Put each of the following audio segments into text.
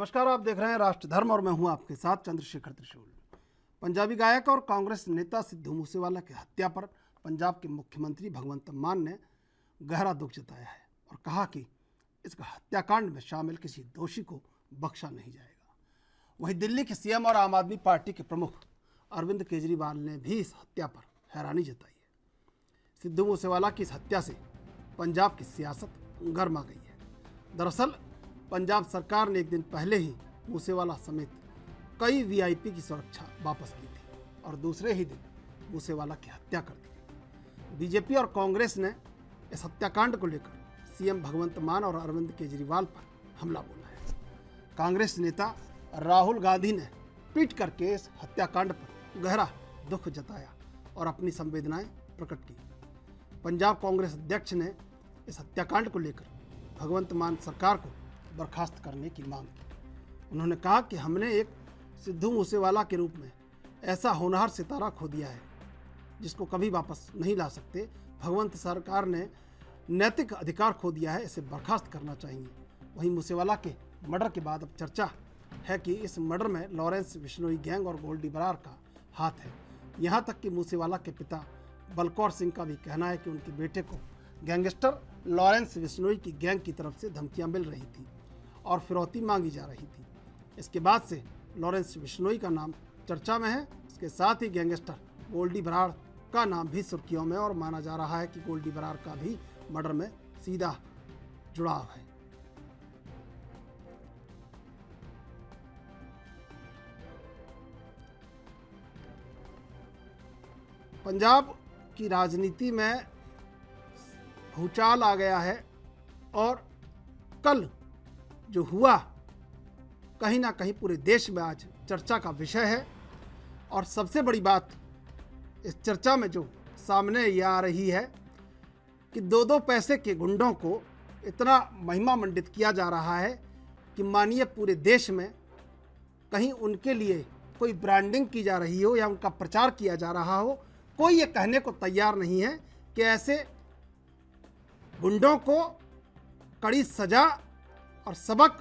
नमस्कार, आप देख रहे हैं राष्ट्र धर्म और मैं हूं आपके साथ चंद्रशेखर त्रिशूल। पंजाबी गायक और कांग्रेस नेता सिद्धू मूसेवाला की हत्या पर पंजाब के मुख्यमंत्री भगवंत मान ने गहरा दुख जताया है और कहा कि इस हत्याकांड में शामिल किसी दोषी को बख्शा नहीं जाएगा। वहीं दिल्ली के सीएम और आम आदमी पार्टी के प्रमुख अरविंद केजरीवाल ने भी इस हत्या पर हैरानी जताई है। सिद्धू मूसेवाला की इस हत्या से पंजाब की सियासत गर्मा गई है। दरअसल पंजाब सरकार ने एक दिन पहले ही मूसेवाला समेत कई वीआईपी की सुरक्षा वापस ली थी और दूसरे ही दिन मूसेवाला की हत्या कर दी। बीजेपी और कांग्रेस ने इस हत्याकांड को लेकर सीएम भगवंत मान और अरविंद केजरीवाल पर हमला बोला है। कांग्रेस नेता राहुल गांधी ने ट्वीट करके इस हत्याकांड पर गहरा दुख जताया और अपनी संवेदनाएं प्रकट की। पंजाब कांग्रेस अध्यक्ष ने इस हत्याकांड को लेकर भगवंत मान सरकार को बर्खास्त करने की मांग की। उन्होंने कहा कि हमने एक सिद्धू मूसेवाला के रूप में ऐसा होनहार सितारा खो दिया है जिसको कभी वापस नहीं ला सकते। भगवंत सरकार ने नैतिक अधिकार खो दिया है, इसे बर्खास्त करना चाहिए। वहीं मूसेवाला के मर्डर के बाद अब चर्चा है कि इस मर्डर में लॉरेंस बिश्नोई गैंग और गोल्डी बरार का हाथ है। यहाँ तक कि मूसेवाला के पिता बलकौर सिंह का भी कहना है कि उनके बेटे को गैंगस्टर लॉरेंस बिश्नोई की गैंग की तरफ से धमकियां मिल रही थी और फिरौती मांगी जा रही थी। इसके बाद से लॉरेंस बिश्नोई का नाम चर्चा में है। इसके साथ ही गैंगस्टर गोल्डी बरार का नाम भी सुर्खियों में और माना जा रहा है कि गोल्डी बरार का भी मर्डर में सीधा जुड़ाव है। पंजाब की राजनीति में भूचाल आ गया है और कल जो हुआ कहीं ना कहीं पूरे देश में आज चर्चा का विषय है। और सबसे बड़ी बात इस चर्चा में जो सामने ये आ रही है कि दो पैसे के गुंडों को इतना महिमा मंडित किया जा रहा है कि मानिए पूरे देश में कहीं उनके लिए कोई ब्रांडिंग की जा रही हो या उनका प्रचार किया जा रहा हो, कोई ये कहने को तैयार नहीं है कि ऐसे गुंडों को कड़ी सजा और सबक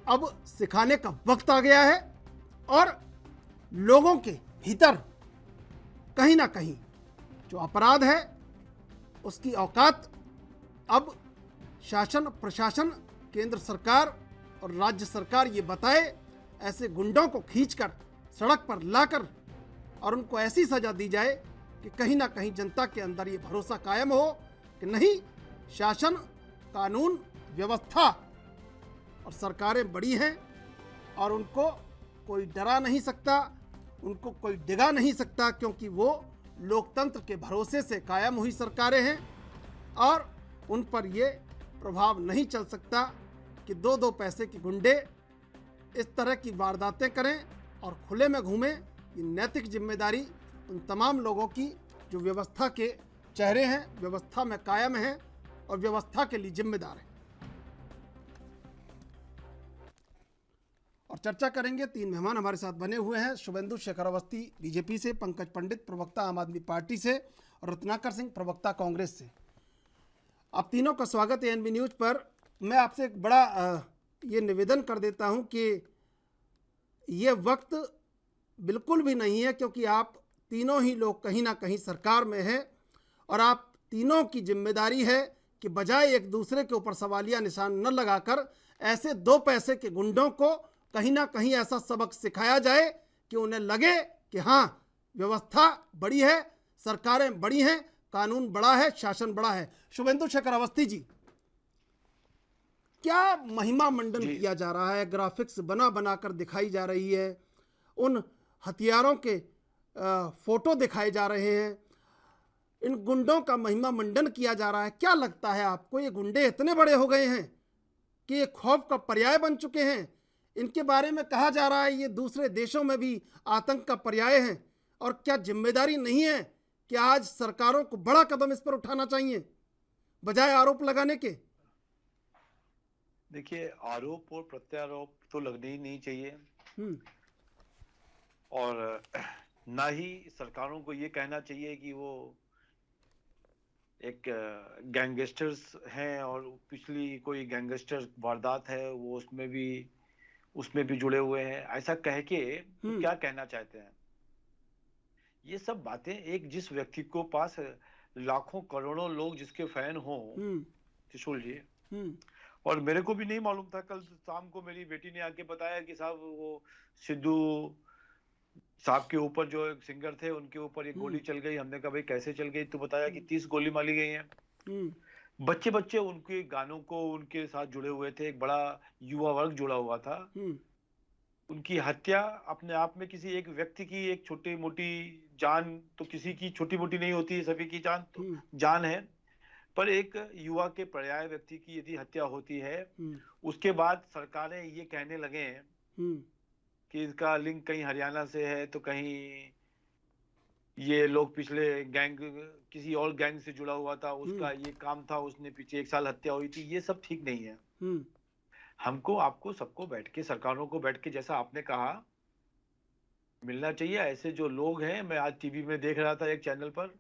अब सिखाने का वक्त आ गया है और लोगों के भीतर कहीं ना कहीं जो अपराध है उसकी औकात अब शासन प्रशासन केंद्र सरकार और राज्य सरकार ये बताए, ऐसे गुंडों को खींचकर सड़क पर लाकर और उनको ऐसी सजा दी जाए कि कहीं ना कहीं जनता के अंदर ये भरोसा कायम हो कि नहीं, शासन कानून व्यवस्था और सरकारें बड़ी हैं और उनको कोई डरा नहीं सकता, उनको कोई डिगा नहीं सकता, क्योंकि वो लोकतंत्र के भरोसे से कायम हुई सरकारें हैं और उन पर ये प्रभाव नहीं चल सकता कि दो पैसे के गुंडे इस तरह की वारदातें करें और खुले में घूमें। ये नैतिक जिम्मेदारी उन तमाम लोगों की जो व्यवस्था के चेहरे हैं, व्यवस्था में कायम हैं और व्यवस्था के लिए जिम्मेदार हैं। और चर्चा करेंगे, तीन मेहमान हमारे साथ बने हुए हैं। शुभेंदु शेखर अवस्थी बीजेपी से, पंकज पंडित प्रवक्ता आम आदमी पार्टी से और रत्नाकर सिंह प्रवक्ता कांग्रेस से। आप तीनों का स्वागत है एनबी न्यूज़ पर। मैं आपसे एक बड़ा ये निवेदन कर देता हूं कि ये वक्त बिल्कुल भी नहीं है, क्योंकि आप तीनों ही लोग कहीं ना कहीं सरकार में हैं और आप तीनों की जिम्मेदारी है कि बजाय एक दूसरे के ऊपर सवालिया निशान न लगाकर ऐसे दो पैसे के गुंडों को कहीं ना कहीं ऐसा सबक सिखाया जाए कि उन्हें लगे कि हाँ, व्यवस्था बड़ी है, सरकारें बड़ी हैं, कानून बड़ा है, शासन बड़ा है। शुभेंदु शेखर अवस्थी जी, क्या महिमा मंडन किया जा रहा है, ग्राफिक्स बना बनाकर दिखाई जा रही है, उन हथियारों के फोटो दिखाए जा रहे हैं, इन गुंडों का महिमा मंडन किया जा रहा है। क्या लगता है आपको, ये गुंडे इतने बड़े हो गए हैं कि ये खौफ का पर्याय बन चुके हैं? इनके बारे में कहा जा रहा है ये दूसरे देशों में भी आतंक का पर्याय हैं। और क्या जिम्मेदारी नहीं है कि आज सरकारों को बड़ा कदम इस पर उठाना चाहिए बजाय आरोप लगाने के? देखिए, आरोप और प्रत्यारोप तो लगने ही नहीं चाहिए और ना ही सरकारों को ये कहना चाहिए कि वो एक गैंगस्टर्स हैं और पिछली कोई गैंगस्टर वारदात है वो उसमें भी उसमें भी जुड़े हुए हैं, ऐसा कह के तो क्या कहना चाहते हैं? ये सब बातें, एक जिस व्यक्ति को पास लाखों करोड़ों लोग जिसके फैन हो, हम्म। त्रिशूल जी, हम्म। और मेरे को भी नहीं मालूम था, कल शाम को मेरी बेटी ने आके बताया कि साहब वो सिद्धू साहब के ऊपर जो एक सिंगर थे उनके ऊपर एक गोली चल गई। हमने कहा भाई कैसे चल गई? तो बताया कि 30 गोली मारी गई हैं। हम्म। बच्चे बच्चे उनके गानों को उनके साथ जुड़े हुए थे, एक बड़ा युवा वर्ग जुड़ा हुआ था। हम्म। उनकी हत्या अपने आप में किसी एक व्यक्ति की एक छोटी मोटी जान, तो किसी की छोटी मोटी नहीं होती है, सभी की जान तो हम्म। जान है। पर एक युवा के पर्याय व्यक्ति की यदि हत्या होती है, हम्म। उसके बाद सरकारें ये कहने लगे हैं हम्म। कि इसका लिंक कहीं हरियाणा से है, तो कहीं ये लोग पिछले गैंग, किसी और गैंग से जुड़ा हुआ था, उसका ये काम था, उसने पीछे 1 साल हत्या हुई थी। ये सब ठीक नहीं है। हम्म। हमको आपको सबको बैठ के, सरकारों को बैठ के, जैसा आपने कहा, मिलना चाहिए। ऐसे जो लोग हैं, मैं आज टीवी में देख रहा था एक चैनल पर,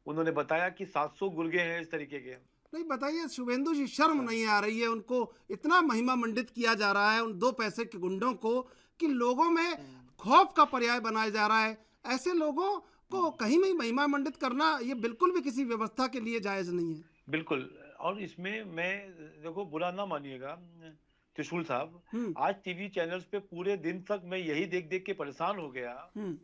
उन्होंने बताया कि 700 गुर्गे हैं इस तरीके के। नहीं बताइए शुभेंदु जी, शर्म नहीं आ रही है उनको? इतना महिमा मंडित किया जा रहा है उन दो पैसे के गुंडों को कि लोगों में खौफ का पर्याय बनाया जा रहा है। ऐसे लोगों को कहीं भी महिमा मंडित करना ये बिल्कुल भी किसी व्यवस्था के लिए जायज नहीं है। बिल्कुल। और इसमें मैं, देखो बुरा ना मानिएगा त्रिशूल साहब, हम्म। आज टीवी चैनल्स पे पूरे दिन तक मैं यही देख देख के परेशान हो गया हम्म।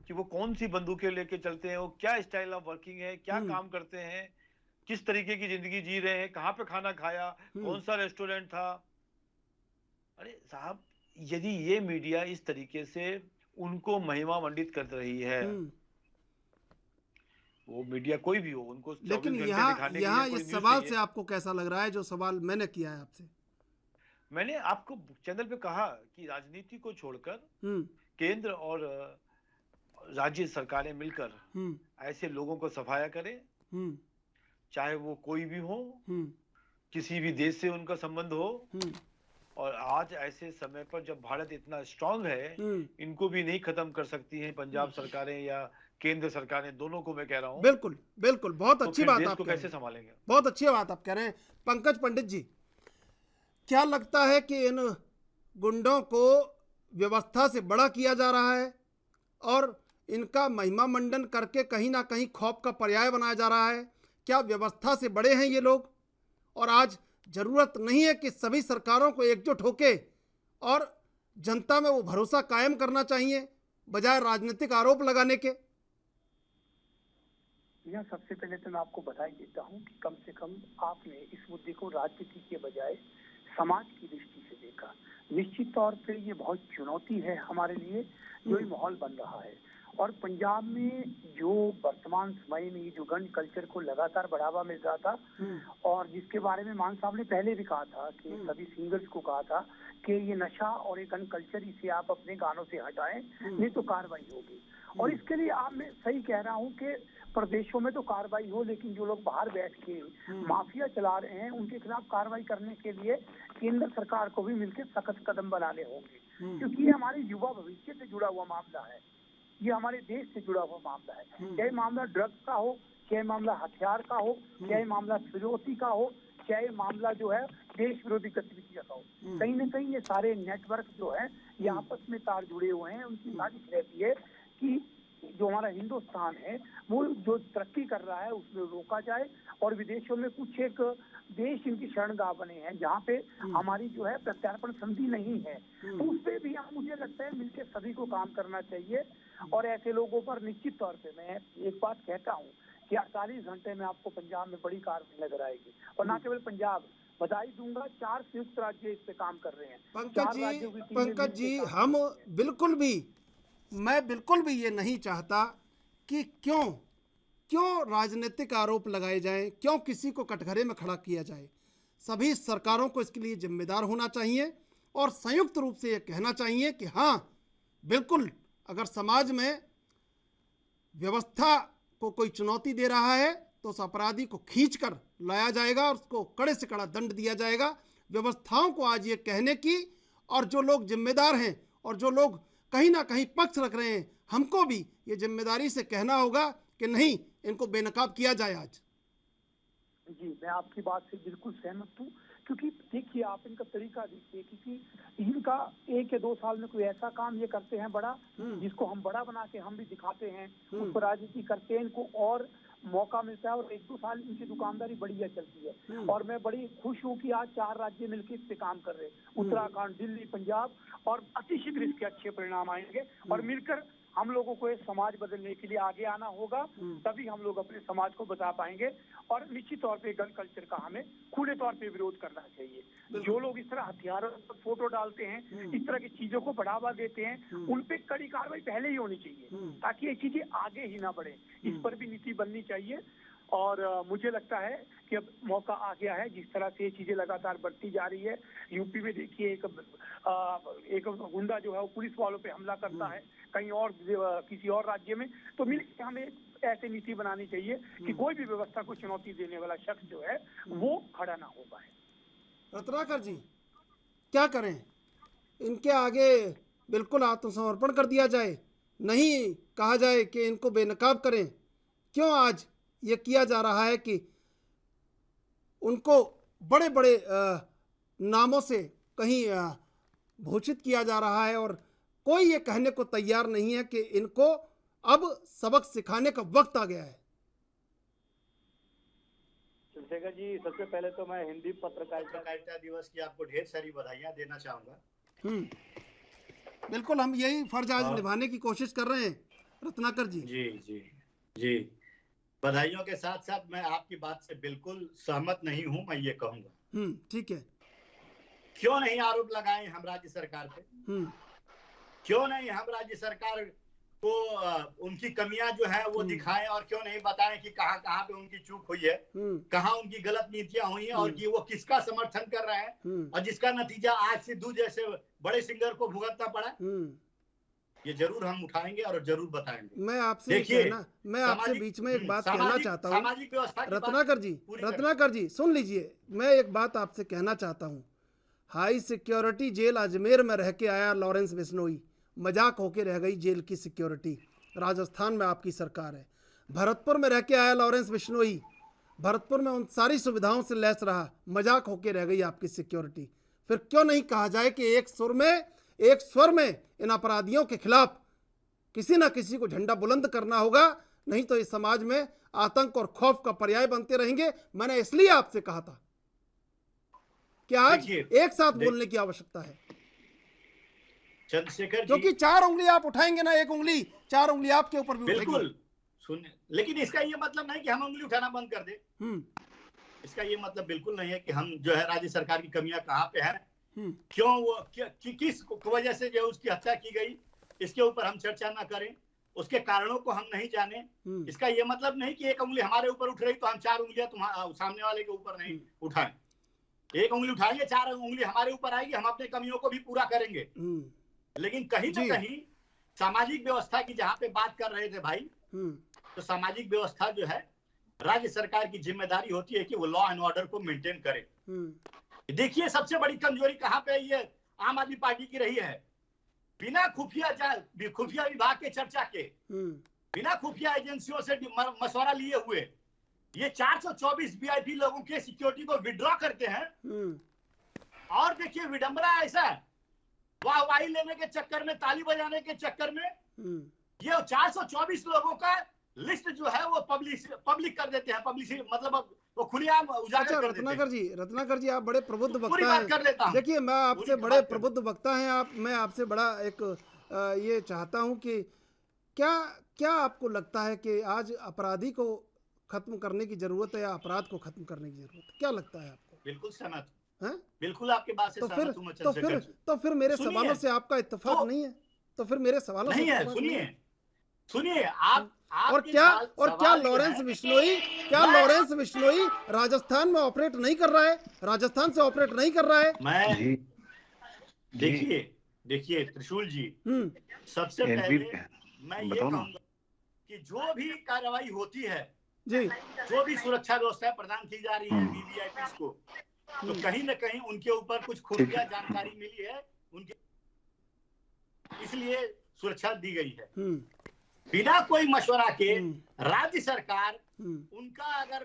कि वो कौन सी बंदूकें लेके चलते हैं, वो क्या स्टाइल ऑफ वर्किंग है, क्या काम करते हैं, किस तरीके की जिंदगी जी रहे हैं, कहाँ पे खाना खाया, कौन सा रेस्टोरेंट था। अरे साहब, यदि ये मीडिया इस तरीके से उनको महिमा मंडित कर रही है, वो मीडिया कोई भी हो, उनको 24 लेकिन घंटे यहाँ दिखाने के लिए यहाँ कोई इस न्यूज़ सवाल चाहिए। से आपको कैसा लग रहा है जो सवाल मैंने किया है आपसे? मैंने आपको चैनल पे कहा कि राजनीति को छोड़कर हम्म। केंद्र और राज्य सरकारें मिलकर हम्म। ऐसे लोगों को सफाया करें, हम्म। चाहे वो कोई भी हो, हम्म। किसी भी देश से उनका संबंध हो। हम्म। और आज ऐसे समय पर जब भारत इतना स्ट्रांग है, हम्म। इनको भी नहीं खत्म कर सकती हैं पंजाब सरकारें या केंद्र सरकारें, दोनों को मैं कह रहा हूं, बिल्कुल बिल्कुल, बहुत तो अच्छी फिर बात देश आप को कह रहे कैसे हैं। संभालेंगे? बहुत अच्छी बात आप कह रहे हैं। पंकज पंडित जी, क्या लगता है कि इन गुंडों को व्यवस्था से बड़ा किया जा रहा है और इनका महिमा मंडन करके कहीं ना कहीं खौफ का पर्याय बनाया जा रहा है? क्या व्यवस्था से बड़े हैं ये लोग और आज जरूरत नहीं है कि सभी सरकारों को एकजुट होके और जनता में वो भरोसा कायम करना चाहिए बजाय राजनीतिक आरोप लगाने के? यह सबसे पहले तो मैं आपको बधाई देता हूं कि कम से कम आपने इस मुद्दे को राजनीति के बजाय समाज की दृष्टि से देखा। निश्चित तौर पे ये बहुत चुनौती है हमारे लिए जो ये माहौल बन रहा है। और पंजाब में जो वर्तमान समय में जो गन कल्चर को लगातार बढ़ावा मिल रहा था और जिसके बारे में मान साहब ने पहले भी कहा था कि सभी सिंगर्स को कहा था कि ये नशा और ये गन कल्चर इसे आप अपने गानों से हटाएं, नहीं तो कार्रवाई होगी। और इसके लिए आप, मैं सही कह रहा हूँ कि प्रदेशों में तो कार्रवाई हो, लेकिन जो लोग बाहर बैठ के माफिया चला रहे हैं उनके खिलाफ कार्रवाई करने के लिए केंद्र सरकार को भी मिलकर सख्त कदम बनाने होंगे, क्योंकि ये हमारे युवा भविष्य से जुड़ा हुआ मामला है, ये हमारे देश से जुड़ा हुआ मामला है। चाहे मामला ड्रग्स का हो, चाहे मामला हथियार का हो, चाहे मामला फिरौती का हो, चाहे मामला जो है देश विरोधी गतिविधियों का हो, कहीं ना कहीं ये सारे नेटवर्क जो है ये आपस में तार जुड़े हुए हैं। उनकी साजिश रहती है कि जो हमारा हिंदुस्तान है वो जो तरक्की कर रहा है उसमें रोका जाए और विदेशों में कुछ एक देश इनकी शरणगाह बने हैं जहाँ पे हमारी जो है प्रत्यार्पण संधि नहीं है, तो उस पर भी हम, मुझे लगता है मिलकर सभी को काम करना चाहिए। और ऐसे लोगों पर निश्चित तौर पे मैं एक बात कहता हूँ कि 48 घंटे में आपको पंजाब में बड़ी कार्रवाई नजर आएगी। और न केवल पंजाब, बधाई दूंगा 4 संयुक्त राज्य इस पे काम कर रहे हैं। पंकज जी, हम मैं बिल्कुल भी ये नहीं चाहता कि क्यों राजनीतिक आरोप लगाए जाएं, क्यों किसी को कटघरे में खड़ा किया जाए। सभी सरकारों को इसके लिए जिम्मेदार होना चाहिए और संयुक्त रूप से ये कहना चाहिए कि हाँ बिल्कुल, अगर समाज में व्यवस्था को कोई चुनौती दे रहा है तो उस अपराधी को खींच कर लाया जाएगा और उसको कड़े से कड़ा दंड दिया जाएगा। व्यवस्थाओं को आज ये कहने की, और जो लोग जिम्मेदार हैं और जो लोग कहीं ना कहीं पक्ष रख रहे हैं, हमको भी ये जिम्मेदारी से कहना होगा कि नहीं, इनको बेनकाब किया जाए आज। जी, मैं आपकी बात से बिल्कुल सहमत हूँ क्योंकि देखिए आप इनका तरीका देखिए, क्योंकि इनका 1 या 2 साल में कोई ऐसा काम ये करते हैं बड़ा, जिसको हम बड़ा बना के हम भी दिखाते हैं, उस पर राजनीति करते हैं, इनको और मौका मिलता है और 1-2 साल इनकी दुकानदारी बढ़िया चलती है। और मैं बड़ी खुश हूँ कि आज 4 राज्य मिलकर इस पे काम कर रहे हैं, उत्तराखंड, दिल्ली, पंजाब, और अतिशीघ्र इसके अच्छे परिणाम आएंगे। और मिलकर हम लोगों को ये समाज बदलने के लिए आगे आना होगा, तभी हम लोग अपने समाज को बता पाएंगे। और निश्चित तौर पे गन कल्चर का हमें खुले तौर पे विरोध करना चाहिए। जो लोग इस तरह हथियारों पर फोटो डालते हैं, इस तरह की चीजों को बढ़ावा देते हैं, उन पे कड़ी कार्रवाई पहले ही होनी चाहिए, ताकि ये चीजें आगे ही ना बढ़े। इस पर भी नीति बननी चाहिए। और मुझे लगता है कि अब मौका आ गया है, जिस तरह से ये चीजें लगातार बढ़ती जा रही है। यूपी में देखिए एक गुंडा जो है वो पुलिस वालों पे हमला करता है, कहीं और किसी और राज्य में। तो मिलकर हमें ऐसी नीति बनानी चाहिए कि कोई भी व्यवस्था को चुनौती देने वाला शख्स जो है वो खड़ा ना हो पाए। रत्नाकर जी, क्या करें? इनके आगे बिल्कुल आत्मसमर्पण कर दिया जाए, नहीं कहा जाए कि इनको बेनकाब करें? क्यों आज ये किया जा रहा है कि उनको बड़े बड़े नामों से कहीं भूषित किया जा रहा है और कोई ये कहने को तैयार नहीं है कि इनको अब सबक सिखाने का वक्त आ गया है? चंद्रशेखर जी, सबसे पहले तो मैं हिंदी पत्रकारिता दिवस की आपको ढेर सारी बधाइयां देना चाहूंगा। बिल्कुल, हम यही फर्ज आज निभाने की कोशिश कर रहे हैं रत्नाकर जी। जी जी जी, बधाइयों के साथ साथ मैं आपकी बात से बिल्कुल सहमत नहीं हूं। मैं ये कहूंगा, ठीक है, क्यों नहीं आरोप लगाए हम राज्य सरकार पे? क्यों नहीं हम राज्य सरकार को उनकी कमियां जो है वो दिखाएं, और क्यों नहीं बताएं कि कहां कहां पे उनकी चूक हुई है, कहां उनकी गलत नीतियां हुई हैं, और कि वो किसका समर्थन कर रहे हैं, और जिसका नतीजा आज सिद्धू जैसे बड़े सिंगर को भुगतना पड़ा। ये जरूर हम उठाएंगे और जरूर बताएंगे। मैं आपसे बीच में एक बात कहना चाहता हूँ सामाजिक व्यवस्था। रत्नाकर जी सुन लीजिए, मैं एक बात आपसे कहना चाहता हूँ। हाई सिक्योरिटी जेल अजमेर में रह के आया लॉरेंस बिश्नोई, मजाक होके रह गई जेल की सिक्योरिटी। राजस्थान में आपकी सरकार है। भरतपुर में रह के आया लॉरेंस बिश्नोई, भरतपुर में उन सारी सुविधाओं से लैस रहा, मजाक होके रह गई आपकी सिक्योरिटी। फिर क्यों नहीं कहा जाए कि एक स्वर में इन अपराधियों के खिलाफ किसी ना किसी को झंडा बुलंद करना होगा, नहीं तो इस समाज में आतंक और खौफ का पर्याय बनते रहेंगे। मैंने इसलिए आपसे कहा था कि आज एक साथ बोलने की आवश्यकता है, चंद्रशेखर जी, क्योंकि 4 उंगली आप उठाएंगे ना, एक उंगली 4 उंगली आपके ऊपर भी उठेगी। बिल्कुल सुनिए, लेकिन इसका ये मतलब नहीं कि हम उंगली उठाना बंद कर दे। इसका ये मतलब बिल्कुल नहीं है कि हम जो है राज्य सरकार की कमियां कहाँ पे हैं, क्यों वो किस वजह से जो उसकी हत्या की गई, इसके ऊपर हम चर्चा ना करें, उसके कारणों को हम नहीं जाने। इसका ये मतलब नहीं कि एक उंगली हमारे ऊपर उठ रही तो हम 4 उंगलियां सामने वाले के ऊपर नहीं उठाएं। एक उंगली उठाएंगे, 4 उंगली हमारे ऊपर आएगी, हम अपने कमियों को भी पूरा करेंगे। लेकिन कहीं ना कहीं सामाजिक व्यवस्था की जहां पे बात कर रहे थे भाई, तो सामाजिक व्यवस्था जो है राज्य सरकार की जिम्मेदारी होती है कि वो लॉ एंड ऑर्डर को मेंटेन करे। देखिए सबसे बड़ी कमजोरी कहां पे ये आम आदमी पार्टी की रही है। बिना खुफिया विभाग के चर्चा के, बिना खुफिया एजेंसियों से मशवरा लिए हुए ये 424 वीआईपी लोगों के सिक्योरिटी को विड्रॉ करते हैं। और देखिए विडंबना ऐसा है, वाहवाही लेने के चक्कर में, ताली बजाने के चक्कर में ये 424 लोगों का लिस्ट जो है वो पब्लिक कर देते हैं। पब्लिसिटी मतलब वो खुलेआम उजागर कर देते हैं। रत्नाकर जी आप बड़े प्रबुद्ध वक्ता हैं। देखिए मैं आपसे बड़े प्रबुद्ध वक्ता हैं मैं आपसे बड़ा एक ये चाहता हूं कि क्या आपको लगता है कि आज अपराधी को खत्म करने की जरूरत है या अपराध को खत्म करने की जरूरत है? क्या लगता है आपको? बिल्कुल सहमत हैं? बिल्कुल आपकी बात से सहमत हूं। तो फिर मेरे सवालों से आपका इत्तेफाक नहीं है? तो फिर मेरे सवालों से सुनिए आप और क्या लॉरेंस बिश्नोई राजस्थान में ऑपरेट नहीं कर रहा है? राजस्थान से ऑपरेट नहीं कर रहा है? मैं देखिए त्रिशूल जी, सबसे पहले मैं ये कहूंगा कि जो भी कार्रवाई होती है जी, जो भी सुरक्षा व्यवस्था प्रदान की जा रही है वीवीआईपी को, तो कहीं न कहीं उनके ऊपर कुछ खुफिया जानकारी मिली है, उनके इसलिए सुरक्षा दी गई है। बिना कोई मशवरा के राज्य सरकार उनका अगर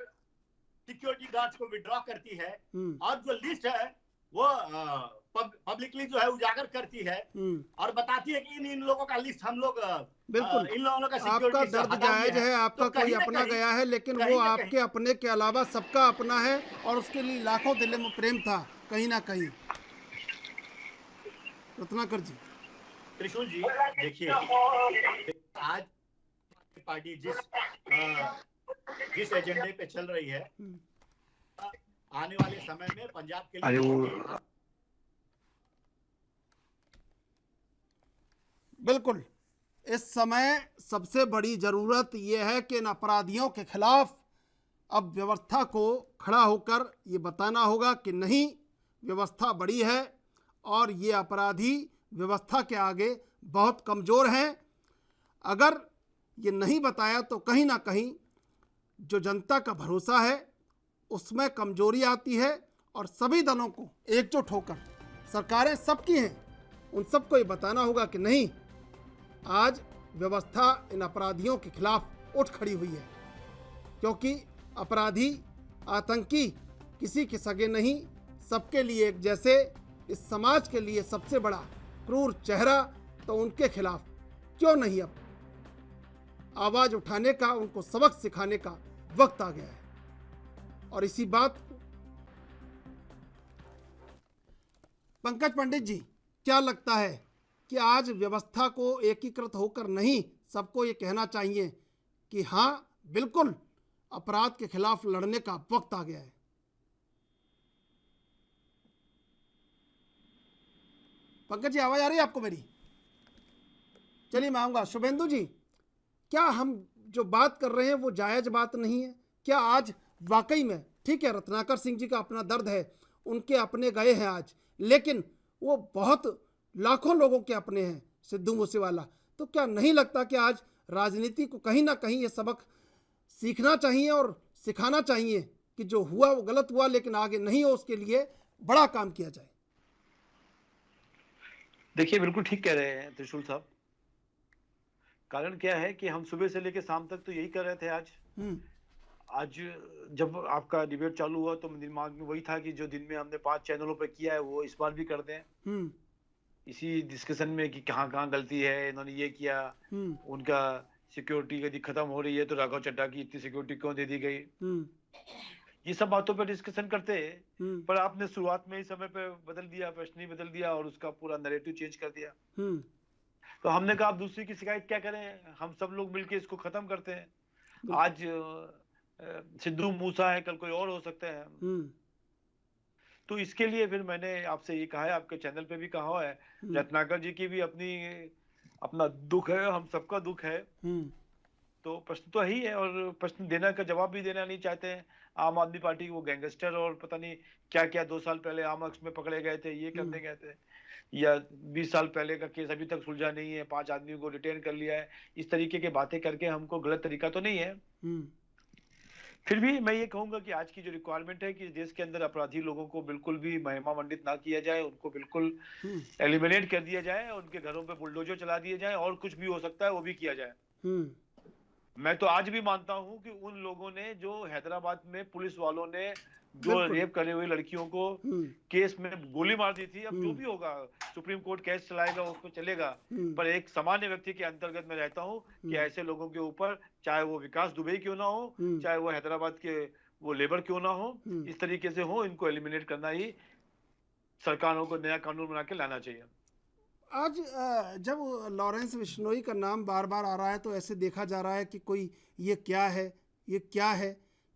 सिक्योरिटी गार्ड्स को विड्रॉ करती है और जो लिस्ट है वो पब्लिकली जो है उजागर करती है और बताती है कि इन लोगों का लिस्ट हम लोग बिल्कुल इन लोगों का आपका सिक्योरिटी दर्द जायज है, आपका कोई अपना गया है, लेकिन वो आपके अपने के अलावा सबका अपना है और उसके लिए लाखों दिलों में प्रेम था कहीं ना कहीं। रत्नाकर जी, त्रिशूल जी, देखिए आज पार्टी जिस एजेंडे पे चल रही है, आने वाले समय में पंजाब के लिए बिल्कुल इस समय सबसे बड़ी जरूरत यह है कि इन अपराधियों के खिलाफ अब व्यवस्था को खड़ा होकर ये बताना होगा कि नहीं, व्यवस्था बड़ी है और ये अपराधी व्यवस्था के आगे बहुत कमज़ोर हैं। अगर ये नहीं बताया तो कहीं ना कहीं जो जनता का भरोसा है उसमें कमजोरी आती है और सभी दलों को एकजुट होकर, सरकारें सबकी हैं, उन सबको ये बताना होगा कि नहीं, आज व्यवस्था इन अपराधियों के खिलाफ उठ खड़ी हुई है, क्योंकि अपराधी आतंकी किसी के सगे नहीं, सबके लिए एक जैसे, इस समाज के लिए सबसे बड़ा क्रूर चेहरा, तो उनके खिलाफ क्यों नहीं अब आवाज़ उठाने का, उनको सबक सिखाने का वक्त आ गया है। और इसी बात को पंकज पंडित जी, क्या लगता है कि आज व्यवस्था को एकीकृत होकर नहीं, सबको ये कहना चाहिए कि हाँ बिल्कुल अपराध के खिलाफ लड़ने का वक्त आ गया है? पंकज जी, आवाज आ रही है आपको मेरी? चलिए मैं आऊँगा। शुभेंदु जी, क्या हम जो बात कर रहे हैं वो जायज़ बात नहीं है? क्या आज वाकई में, ठीक है रत्नाकर सिंह जी का अपना दर्द है, उनके अपने गए हैं आज, लेकिन वो बहुत लाखों लोगों के अपने हैं, सिद्धू मूसेवाला, तो क्या नहीं लगता कि आज राजनीति को कहीं ना कहीं ये सबक सीखना चाहिए और सिखाना चाहिए कि जो हुआ वो गलत हुआ, लेकिन आगे नहीं हो उसके लिए बड़ा काम किया जाए? देखिए, बिल्कुल ठीक कह रहे हैं त्रिशूल साहब। कारण क्या है कि हम सुबह से लेकर शाम तक तो यही कर रहे थे। आज जब आपका डिबेट चालू हुआ तो दिमाग में वही था कि जो दिन में हमने 5 चैनलों पर किया है वो इस बार भी कर दें, इसी डिस्कशन में कि कहाँ कहाँ गलती है, इन्होंने ये किया, उनका सिक्योरिटी यदि खत्म हो रही है तो राघव चड्ढा की इतनी सिक्योरिटी क्यों दे दी गई, ये सब बातों पर डिस्कशन करते हैं। पर आपने शुरुआत में ही समय पे बदल दिया, प्रश्न ही बदल दिया और उसका पूरा नैरेटिव चेंज कर दिया। तो हमने कहा आप दूसरी की शिकायत क्या करें, हम सब लोग मिलके इसको खत्म करते हैं। आज सिद्धू मूसा है, कल कोई और हो सकता है। तो इसके लिए फिर मैंने आपसे ये कहा है, आपके चैनल पे भी कहा हुआ है, रत्नाकर जी की भी अपना दुख है, हम सबका दुख है। तो प्रश्न तो यही है और प्रश्न देने का जवाब भी देना नहीं चाहते हैं। आम आदमी पार्टी वो गैंगस्टर और पता नहीं क्या क्या 2 साल पहले आमक्स में पकड़े गए थे, ये करने गए थे, या 20 साल पहले का केस अभी तक सुलझा नहीं है, 5 आदमियों को डिटेन कर लिया है, इस तरीके की बातें करके हमको गलत तरीका तो नहीं है। फिर भी मैं ये कहूंगा कि आज की जो रिक्वायरमेंट है कि देश के अंदर अपराधी लोगों को बिल्कुल भी महिमा मंडित ना किया जाए, उनको बिल्कुल एलिमिनेट कर दिया जाए, उनके घरों पे बुलडोजर चला दिए जाए और कुछ भी हो सकता है वो भी किया जाए। मैं तो आज भी मानता हूं कि उन लोगों ने जो हैदराबाद में पुलिस वालों ने जो रेप करे हुए लड़कियों को केस में गोली मार दी थी, अब जो भी होगा सुप्रीम कोर्ट केस चलाएगा उसमें चलेगा, पर एक सामान्य व्यक्ति के अंतर्गत मैं रहता हूं कि ऐसे लोगों के ऊपर, चाहे वो विकास दुबे क्यों ना हो, चाहे वो हैदराबाद के वो लेबर क्यों ना हो, इस तरीके से हो, इनको एलिमिनेट करना ही सरकारों को नया कानून बना के लाना चाहिए। आज जब लॉरेंस बिश्नोई का नाम बार बार आ रहा है तो ऐसे देखा जा रहा है कि कोई ये क्या है, ये क्या है,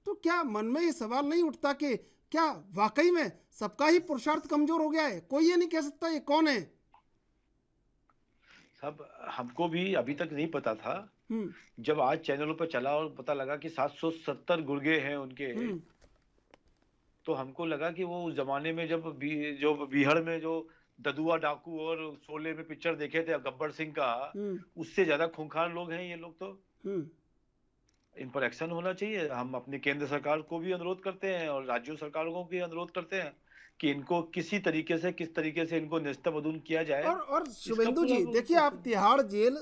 तो क्या मन में ये सवाल नहीं उठता कि क्या वाकई में सबका ही पुरुषार्थ कमजोर हो गया है? कोई ये नहीं कह सकता ये कौन है। सब हमको भी अभी तक नहीं पता था, जब आज चैनलों पर चला और पता लगा कि 770 गुर्गे हैं उनके, तो हमको लगा कि वो उस जमाने में जब जो बिहार में जो ददुआ डाकू और शोले में पिक्चर देखे थे गब्बर सिंह का, उससे ज्यादा खूंखार लोग हैं ये लोग। तो इन पर एक्शन होना चाहिए। हम अपनी केंद्र सरकार को भी अनुरोध करते हैं और राज्य सरकारों को भी अनुरोध करते हैं कि इनको किसी तरीके से, किस तरीके से इनको नेस्तबदून किया जाए। और शुभेंदु जी देखिए, आप तिहाड़ जेल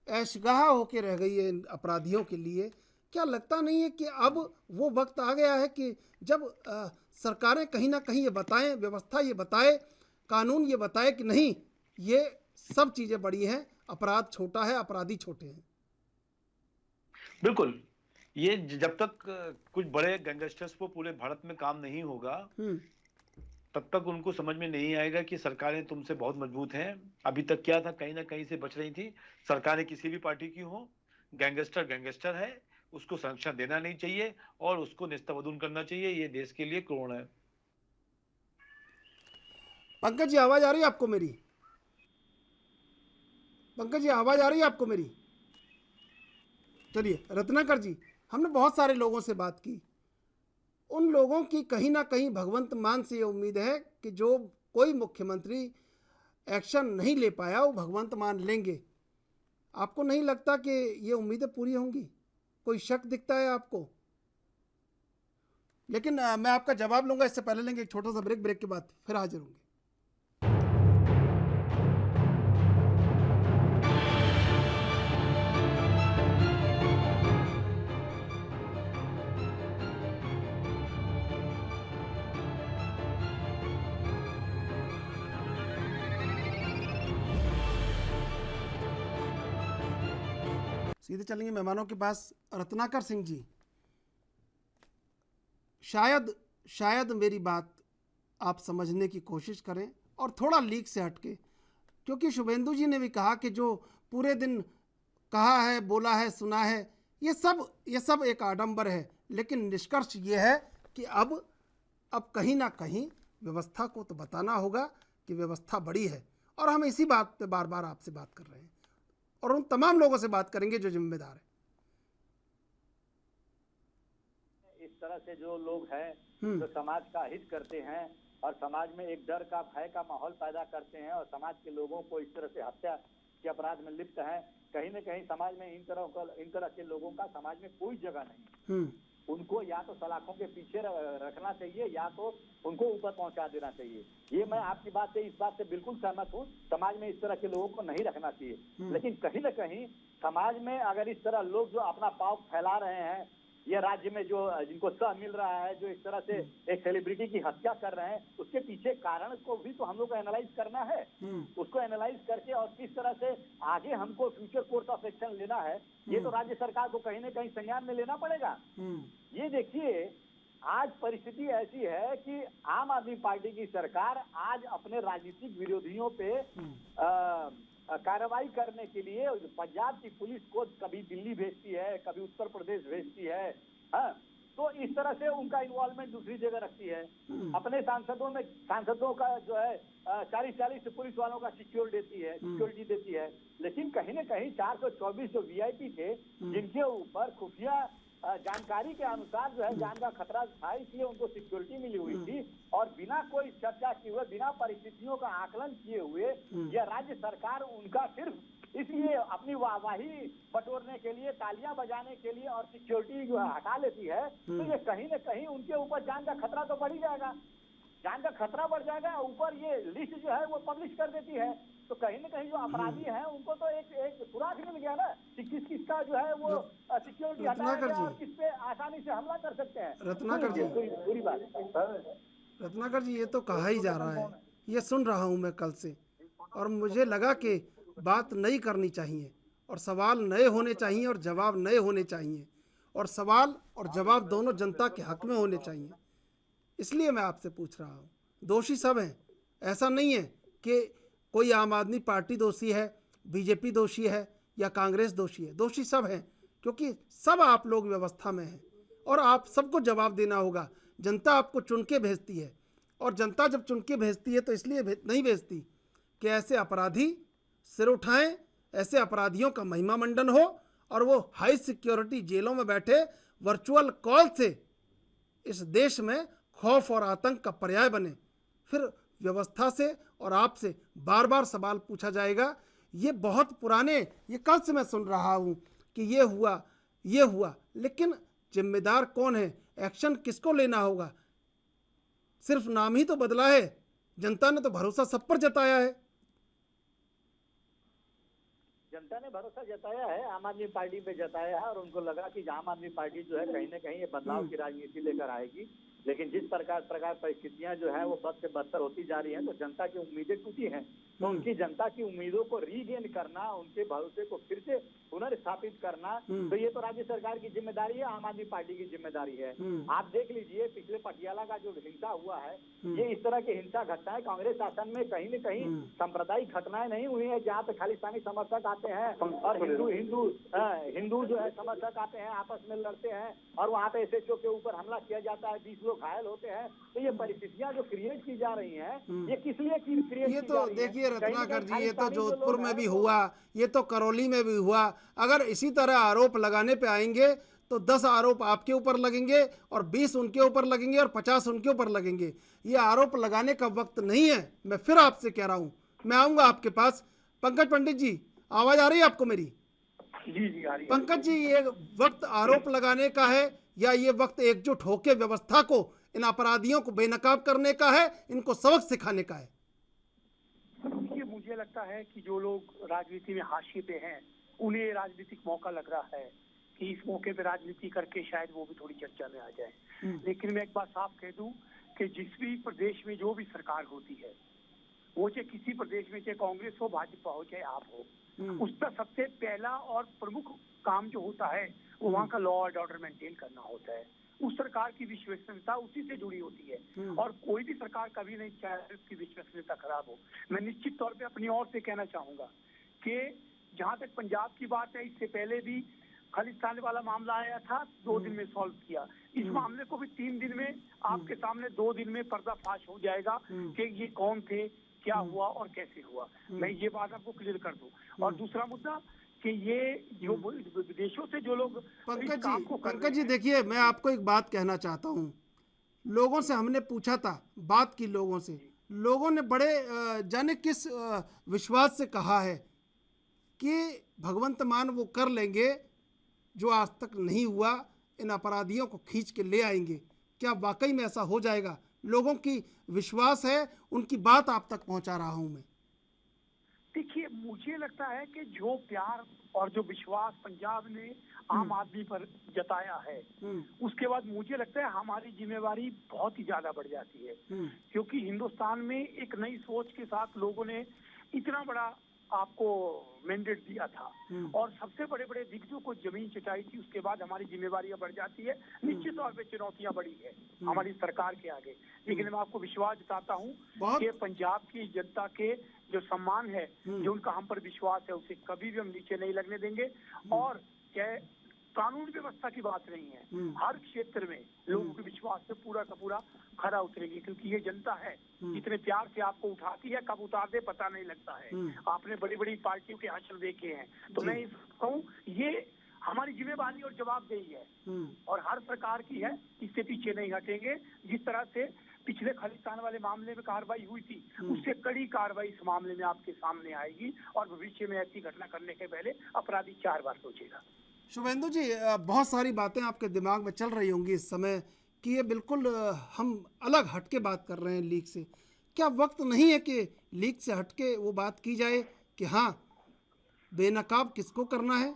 ऐशगाह होके रह गई है इन अपराधियों के लिए, क्या लगता नहीं है कि अब वो वक्त आ गया है कि जब सरकारें कहीं ना कहीं ये बताएं, व्यवस्था ये बताए, कानून ये बताए कि नहीं, ये सब चीज़ें बड़ी हैं, अपराध छोटा है, अपराधी छोटे हैं। बिल्कुल, ये जब तक कुछ बड़े गैंगस्टर्स को पूरे भारत में काम नहीं होगा, तब तक उनको समझ में नहीं आएगा कि सरकारें तुमसे बहुत मजबूत हैं। अभी तक क्या था, कहीं ना कहीं से बच रही थी। सरकारें किसी भी पार्टी की हो, गैंगस्टर गैंगस्टर है, उसको संरक्षण देना नहीं चाहिए और उसको नेस्तनाबूद करना चाहिए। ये देश के लिए क्रोध है। पंकज जी, आवाज आ रही है आपको मेरी? पंकज जी, आवाज आ रही है आपको मेरी? चलिए रत्नाकर जी, हमने बहुत सारे लोगों से बात की। उन लोगों की कहीं ना कहीं भगवंत मान से ये उम्मीद है कि जो कोई मुख्यमंत्री एक्शन नहीं ले पाया वो भगवंत मान लेंगे। आपको नहीं लगता कि ये उम्मीदें पूरी होंगी? कोई शक दिखता है आपको? लेकिन मैं आपका जवाब लूंगा, इससे पहले लेंगे एक छोटा सा ब्रेक के बाद फिर हाजिर होंगे। सीधे चलेंगे मेहमानों के पास। रत्नाकर सिंह जी, शायद मेरी बात आप समझने की कोशिश करें और थोड़ा लीक से हटके, क्योंकि शुभेंदु जी ने भी कहा कि जो पूरे दिन कहा है, बोला है, सुना है, ये सब एक आडंबर है। लेकिन निष्कर्ष ये है कि अब कहीं ना कहीं व्यवस्था को तो बताना होगा कि व्यवस्था बड़ी है, और हम इसी बात पे बार बार आपसे बात कर रहे हैं और उन तमाम लोगों से बात करेंगे जो जिम्मेदार है। इस तरह से जो लोग हैं जो समाज का हित करते हैं और समाज में एक डर का, भय का माहौल पैदा करते हैं और समाज के लोगों को इस तरह से हत्या के अपराध में लिप्त हैं, कहीं न कहीं समाज में इन तरह के लोगों का समाज में कोई जगह नहीं। उनको या तो सलाखों के पीछे रखना चाहिए या तो उनको ऊपर पहुंचा देना चाहिए। ये मैं आपकी बात से, इस बात से बिल्कुल सहमत हूँ। समाज में इस तरह के लोगों को नहीं रखना चाहिए। लेकिन कहीं न कहीं समाज में अगर इस तरह लोग जो अपना पाव फैला रहे हैं, ये राज्य में जो जिनको सह मिल रहा है, जो इस तरह से एक सेलिब्रिटी की हत्या कर रहे हैं, उसके पीछे कारण को भी तो हम लोग को एनालाइज करना है। उसको एनालाइज करके और किस तरह से आगे हमको फ्यूचर कोर्स ऑफ एक्शन लेना है, ये तो राज्य सरकार को कहीं न कहीं संज्ञान में लेना पड़ेगा। ये देखिए, आज परिस्थिति ऐसी है कि आम आदमी पार्टी की सरकार आज अपने राजनीतिक विरोधियों पे कार्रवाई करने के लिए पंजाब की पुलिस को कभी दिल्ली भेजती है, कभी उत्तर प्रदेश भेजती है, हाँ? तो इस तरह से उनका इन्वॉल्वमेंट दूसरी जगह रखती है। अपने सांसदों का जो है 40 पुलिस वालों का सिक्योरिटी देती है। लेकिन कहीं न कहीं 424 जो वीआईपी थे, जिनके ऊपर खुफिया जानकारी के अनुसार जो है जान का खतरा था, इसलिए उनको सिक्योरिटी मिली हुई थी और बिना कोई चर्चा किए हुए, बिना परिस्थितियों का आकलन किए हुए यह राज्य सरकार उनका सिर्फ इसलिए अपनी वाहवाही बटोरने के लिए, तालियां बजाने के लिए और सिक्योरिटी जो है हटा लेती है, तो ये कहीं न कहीं उनके ऊपर जान का खतरा तो बढ़ ही जाएगा। जान का खतरा बढ़ जाएगा, ऊपर ये लिस्ट जो है वो पब्लिश कर देती है, तो कहीं न कहीं जो अपराधी हैं उनको तो एक सुराग मिल गया ना कि किसका जो है वो सिक्योरिटी हटाया और किस पे आसानी से हमला कर सकते हैं। रत्नाकर जी, पूरी बात रत्नाकर जी, ये तो कहा ही जा रहा है, ये सुन रहा हूँ मैं कल से, और मुझे लगा कि बात नई करनी चाहिए और सवाल नए होने चाहिए और जवाब नए होने चाहिए, और सवाल और जवाब दोनों जनता के हक में होने चाहिए। इसलिए मैं आपसे पूछ रहा हूँ, दोषी सब हैं, ऐसा नहीं है कि कोई आम आदमी पार्टी दोषी है, बीजेपी दोषी है या कांग्रेस दोषी है। दोषी सब हैं, क्योंकि सब आप लोग व्यवस्था में हैं और आप सबको जवाब देना होगा। जनता आपको चुन के भेजती है, और जनता जब चुन के भेजती है तो इसलिए नहीं भेजती कि ऐसे अपराधी सिर उठाएं, ऐसे अपराधियों का महिमा मंडन हो और वो हाई सिक्योरिटी जेलों में बैठे वर्चुअल कॉल से इस देश में खौफ और आतंक का पर्याय बने। फिर व्यवस्था से और आपसे बार बार सवाल पूछा जाएगा। ये बहुत पुराने, ये कल से मैं सुन रहा हूँ कि ये हुआ, लेकिन जिम्मेदार कौन है? एक्शन किसको लेना होगा? सिर्फ नाम ही तो बदला है, जनता ने तो भरोसा सब पर जताया है। जनता ने भरोसा जताया है, आम आदमी पार्टी पे जताया है और उनको लगा कि आम आदमी पार्टी जो है कहीं ना कहीं ये बदलाव की राजनीति लेकर आएगी। लेकिन जिस प्रकार परिस्थितियां जो है वो बद से बदतर होती जा रही हैं, तो जनता की उम्मीदें टूटी हैं। तो उनकी जनता की उम्मीदों को रीगेन करना, उनके भरोसे को फिर से पुनर्स्थापित करना, तो ये तो राज्य सरकार की जिम्मेदारी है, आम आदमी पार्टी की जिम्मेदारी है। आप देख लीजिए पिछले पटियाला का जो हिंसा हुआ है, ये इस तरह की हिंसा घटनाएं कांग्रेस शासन में कहीं न कहीं सांप्रदायिक घटनाएं नहीं हुई है, जहाँ पे खालिस्तानी समर्थक आते हैं और हिंदू जो है समर्थक आते हैं, आपस में लड़ते हैं और वहाँ पे एसएचओ के ऊपर हमला किया जाता है, 20 लोग घायल होते हैं। तो ये परिस्थितियां जो क्रिएट की जा रही हैं, ये किस लिए क्रिएट ये की तो जा रही है? देखिए रत्नाकर जी, ये तो खालिस्तानी जो जोधपुर लोग में हैं भी वो- हुआ, ये तो करौली में भी हुआ। अगर इसी तरह आरोप लगाने पे आएंगे तो 10 आरोप आपके ऊपर लगेंगे और 20 उनके ऊपर लगेंगे और 50 उनके ऊपर लगेंगे। ये आरोप लगाने का वक्त नहीं है। मैं फिर आपसे कह रहा हूँ, मैं आऊँगा आपके पास। पंकज पंडित जी, आवाज़ आ रही है आपको मेरी? जी जी आ रही है। पंकज जी, ये वक्त आरोप लगाने का है या ये वक्त एकजुट होकर व्यवस्था को, इन अपराधियों को बेनकाब करने का है, इनको सबक सिखाने का है? देखिए, मुझे लगता है कि जो लोग राजनीति में हाशिए पे हैं, उन्हें राजनीतिक मौका लग रहा है कि इस मौके पे राजनीति करके शायद वो भी थोड़ी चर्चा में आ जाए। लेकिन मैं एक बात साफ कह दूं कि जिस भी प्रदेश में जो भी सरकार होती है, वो चाहे किसी प्रदेश में, चाहे कांग्रेस हो, भाजपा हो, चाहे आप हो, उसका सबसे पहला और प्रमुख काम जो होता है वो वहाँ का लॉ एंड ऑर्डर मेंटेन करना होता है। उस सरकार की विश्वसनीयता उसी से जुड़ी होती है और कोई भी सरकार कभी नहीं चाहे उसकी विश्वसनीयता खराब हो। मैं निश्चित तौर पे अपनी ओर से कहना चाहूंगा कि जहाँ तक पंजाब की बात है, इससे पहले भी खालिस्तान वाला मामला आया था, 2 दिन में सॉल्व किया। इस मामले को भी 3 दिन में आपके सामने, 2 दिन में पर्दाफाश हो जाएगा कि ये कौन थे, क्या हुआ और कैसे हुआ। मैं ये बात आपको क्लियर कर दूं। और दूसरा मुद्दा कि ये जो विदेशों से जो लोग इस काम को कर पंकज जी रहे हैं- देखिए, मैं आपको एक बात कहना चाहता हूँ। लोगों से हमने पूछा था, बात की लोगों से, लोगों ने बड़े जाने किस विश्वास से कहा है कि भगवंत मान वो कर लेंगे जो आज तक नहीं हुआ, इन अपराधियों को खींच के ले आएंगे। क्या वाकई में ऐसा हो जाएगा? लोगों की विश्वास है, उनकी बात आप तक पहुंचा रहा हूं मैं। देखिए, मुझे लगता है कि जो प्यार और जो विश्वास पंजाब ने आम आदमी पर जताया है, उसके बाद मुझे लगता है हमारी जिम्मेवारी बहुत ही ज्यादा बढ़ जाती है, क्योंकि हिंदुस्तान में एक नई सोच के साथ लोगों ने इतना बड़ा आपको मैंडेट दिया था और सबसे बड़े बड़े दिग्गजों को जमीन चटाई थी। उसके बाद हमारी जिम्मेवारियां बढ़ जाती है। निश्चित तौर पे चुनौतियां बड़ी है हमारी सरकार के आगे, लेकिन मैं आपको विश्वास जताता हूँ कि पंजाब की जनता के जो सम्मान है, जो उनका हम पर विश्वास है, उसे कभी भी हम नीचे नहीं लगने देंगे। और चाहे कानून व्यवस्था की बात नहीं है, हर क्षेत्र में लोगों के विश्वास से पूरा का पूरा खरा उतरेगी, क्योंकि ये जनता है जितने प्यार से आपको उठाती है, कब उतार दे पता नहीं लगता है। आपने बड़ी बड़ी पार्टियों के हश्र देखे हैं, तो मैं कहूँ ये हमारी जिम्मेवारी और जवाबदेही है और हर सरकार की है, इससे पीछे नहीं हटेंगे। जिस तरह से पिछले खालिस्तान वाले मामले में कार्रवाई हुई थी, उससे कड़ी कार्रवाई इस मामले में आपके सामने आएगी और भविष्य में ऐसी घटना करने के पहले अपराधी 4 बार सोचेगा। शुभेंदु जी, बहुत सारी बातें आपके दिमाग में चल रही होंगी इस समय कि ये बिल्कुल हम अलग हटके बात कर रहे हैं लीग से। क्या वक्त नहीं है कि लीग से हटके वो बात की जाए कि हाँ, बेनकाब किसको करना है,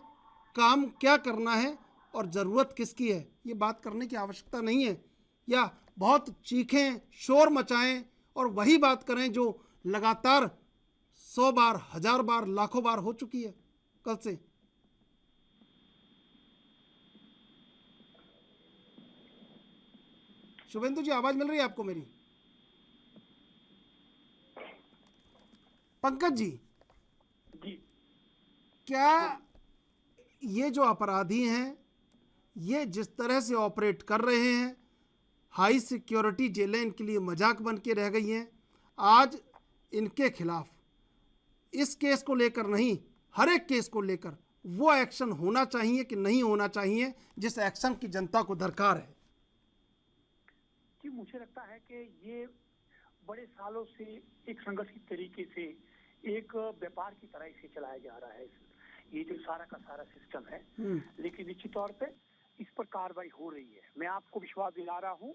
काम क्या करना है और ज़रूरत किसकी है? ये बात करने की आवश्यकता नहीं है, या बहुत चीखें, शोर मचाएं और वही बात करें जो लगातार 100 बार, 1000 बार, लाखों बार हो चुकी है कल से। शुभेंदु जी, आवाज मिल रही है आपको मेरी? पंकज जी, क्या ये जो अपराधी हैं, ये जिस तरह से ऑपरेट कर रहे हैं, हाई सिक्योरिटी जेलें इनके लिए मजाक बन के रह गई हैं। आज इनके खिलाफ इस केस को लेकर नहीं, हर एक केस को लेकर वो एक्शन होना चाहिए कि नहीं होना चाहिए जिस एक्शन की जनता को दरकार है? कि मुझे लगता है कि ये बड़े सालों से एक संगठित तरीके से एक व्यापार की तरह इसे चलाया जा रहा है, ये जो सारा का सारा सिस्टम है। लेकिन निश्चित तौर पे इस पर कार्रवाई हो रही है। मैं आपको विश्वास दिला रहा हूँ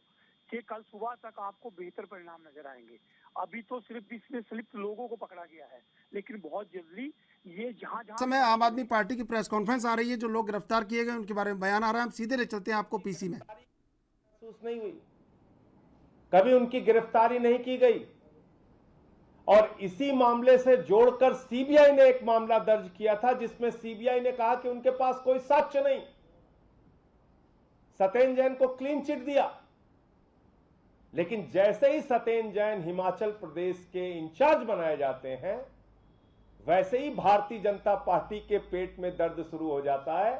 कि कल सुबह तक आपको बेहतर परिणाम नजर आएंगे। अभी तो सिर्फ इसमें संलिप्त लोगों को पकड़ा गया है, लेकिन बहुत जल्दी ये जहां समय आम आदमी पार्टी की प्रेस कॉन्फ्रेंस आ रही है, जो लोग गिरफ्तार किए गए उनके बारे में बयान आ रहा है। हम सीधे ले चलते हैं आपको पीसी में। महसूस नहीं हुई, कभी उनकी गिरफ्तारी नहीं की गई, और इसी मामले से जोड़कर सीबीआई ने एक मामला दर्ज किया था, जिसमें सीबीआई ने कहा कि उनके पास कोई साक्ष्य नहीं। सत्येंद्र जैन को क्लीन चिट दिया, लेकिन जैसे ही सत्येंद्र जैन हिमाचल प्रदेश के इंचार्ज बनाए जाते हैं, वैसे ही भारतीय जनता पार्टी के पेट में दर्द शुरू हो जाता है।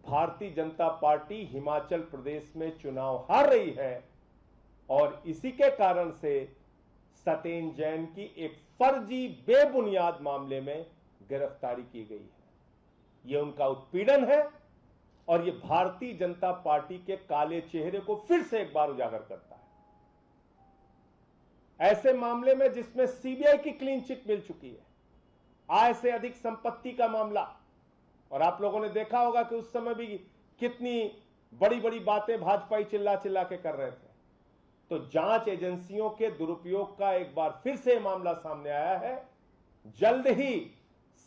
भारतीय जनता पार्टी हिमाचल प्रदेश में चुनाव हार रही है, और इसी के कारण से सत्येंद्र जैन की एक फर्जी बेबुनियाद मामले में गिरफ्तारी की गई है। यह उनका उत्पीड़न है, और यह भारतीय जनता पार्टी के काले चेहरे को फिर से एक बार उजागर करता है। ऐसे मामले में जिसमें सीबीआई की क्लीन चिट मिल चुकी है, आय से अधिक संपत्ति का मामला, और आप लोगों ने देखा होगा कि उस समय भी कितनी बड़ी बड़ी बातें भाजपाई चिल्ला चिल्ला के कर रहे थे। तो जांच एजेंसियों के दुरुपयोग का एक बार फिर से मामला सामने आया है। जल्द ही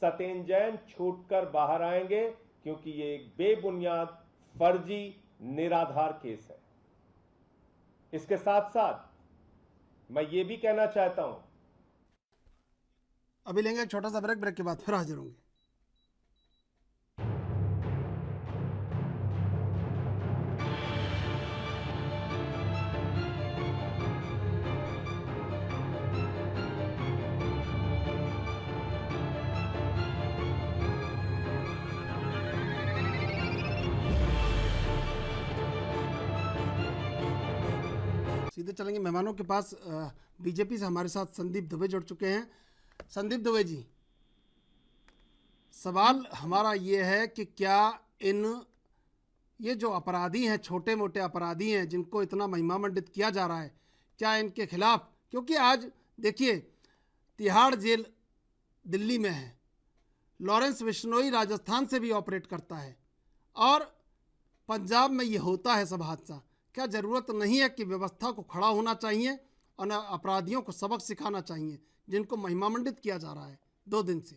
सत्येंद्र जैन छूटकर बाहर आएंगे, क्योंकि ये एक बेबुनियाद, फर्जी, निराधार केस है। इसके साथ साथ मैं ये भी कहना चाहता हूं, अभी लेंगे एक छोटा सा ब्रेक, ब्रेक के बाद फिर हाजिर होंगे। सीधे चलेंगे मेहमानों के पास। बीजेपी से हमारे साथ संदीप दुबे जुड़ चुके हैं। संदीप दुबे जी, सवाल हमारा ये है कि क्या ये जो अपराधी हैं, छोटे मोटे अपराधी हैं, जिनको इतना महिमामंडित किया जा रहा है, क्या इनके खिलाफ, क्योंकि आज देखिए तिहाड़ जेल दिल्ली में है, लॉरेंस बिश्नोई राजस्थान से भी ऑपरेट करता है, और पंजाब में ये होता है सब हादसा। क्या ज़रूरत नहीं है कि व्यवस्था को खड़ा होना चाहिए और अपराधियों को सबक सिखाना चाहिए, जिनको महिमामंडित किया जा रहा है 2 दिन से?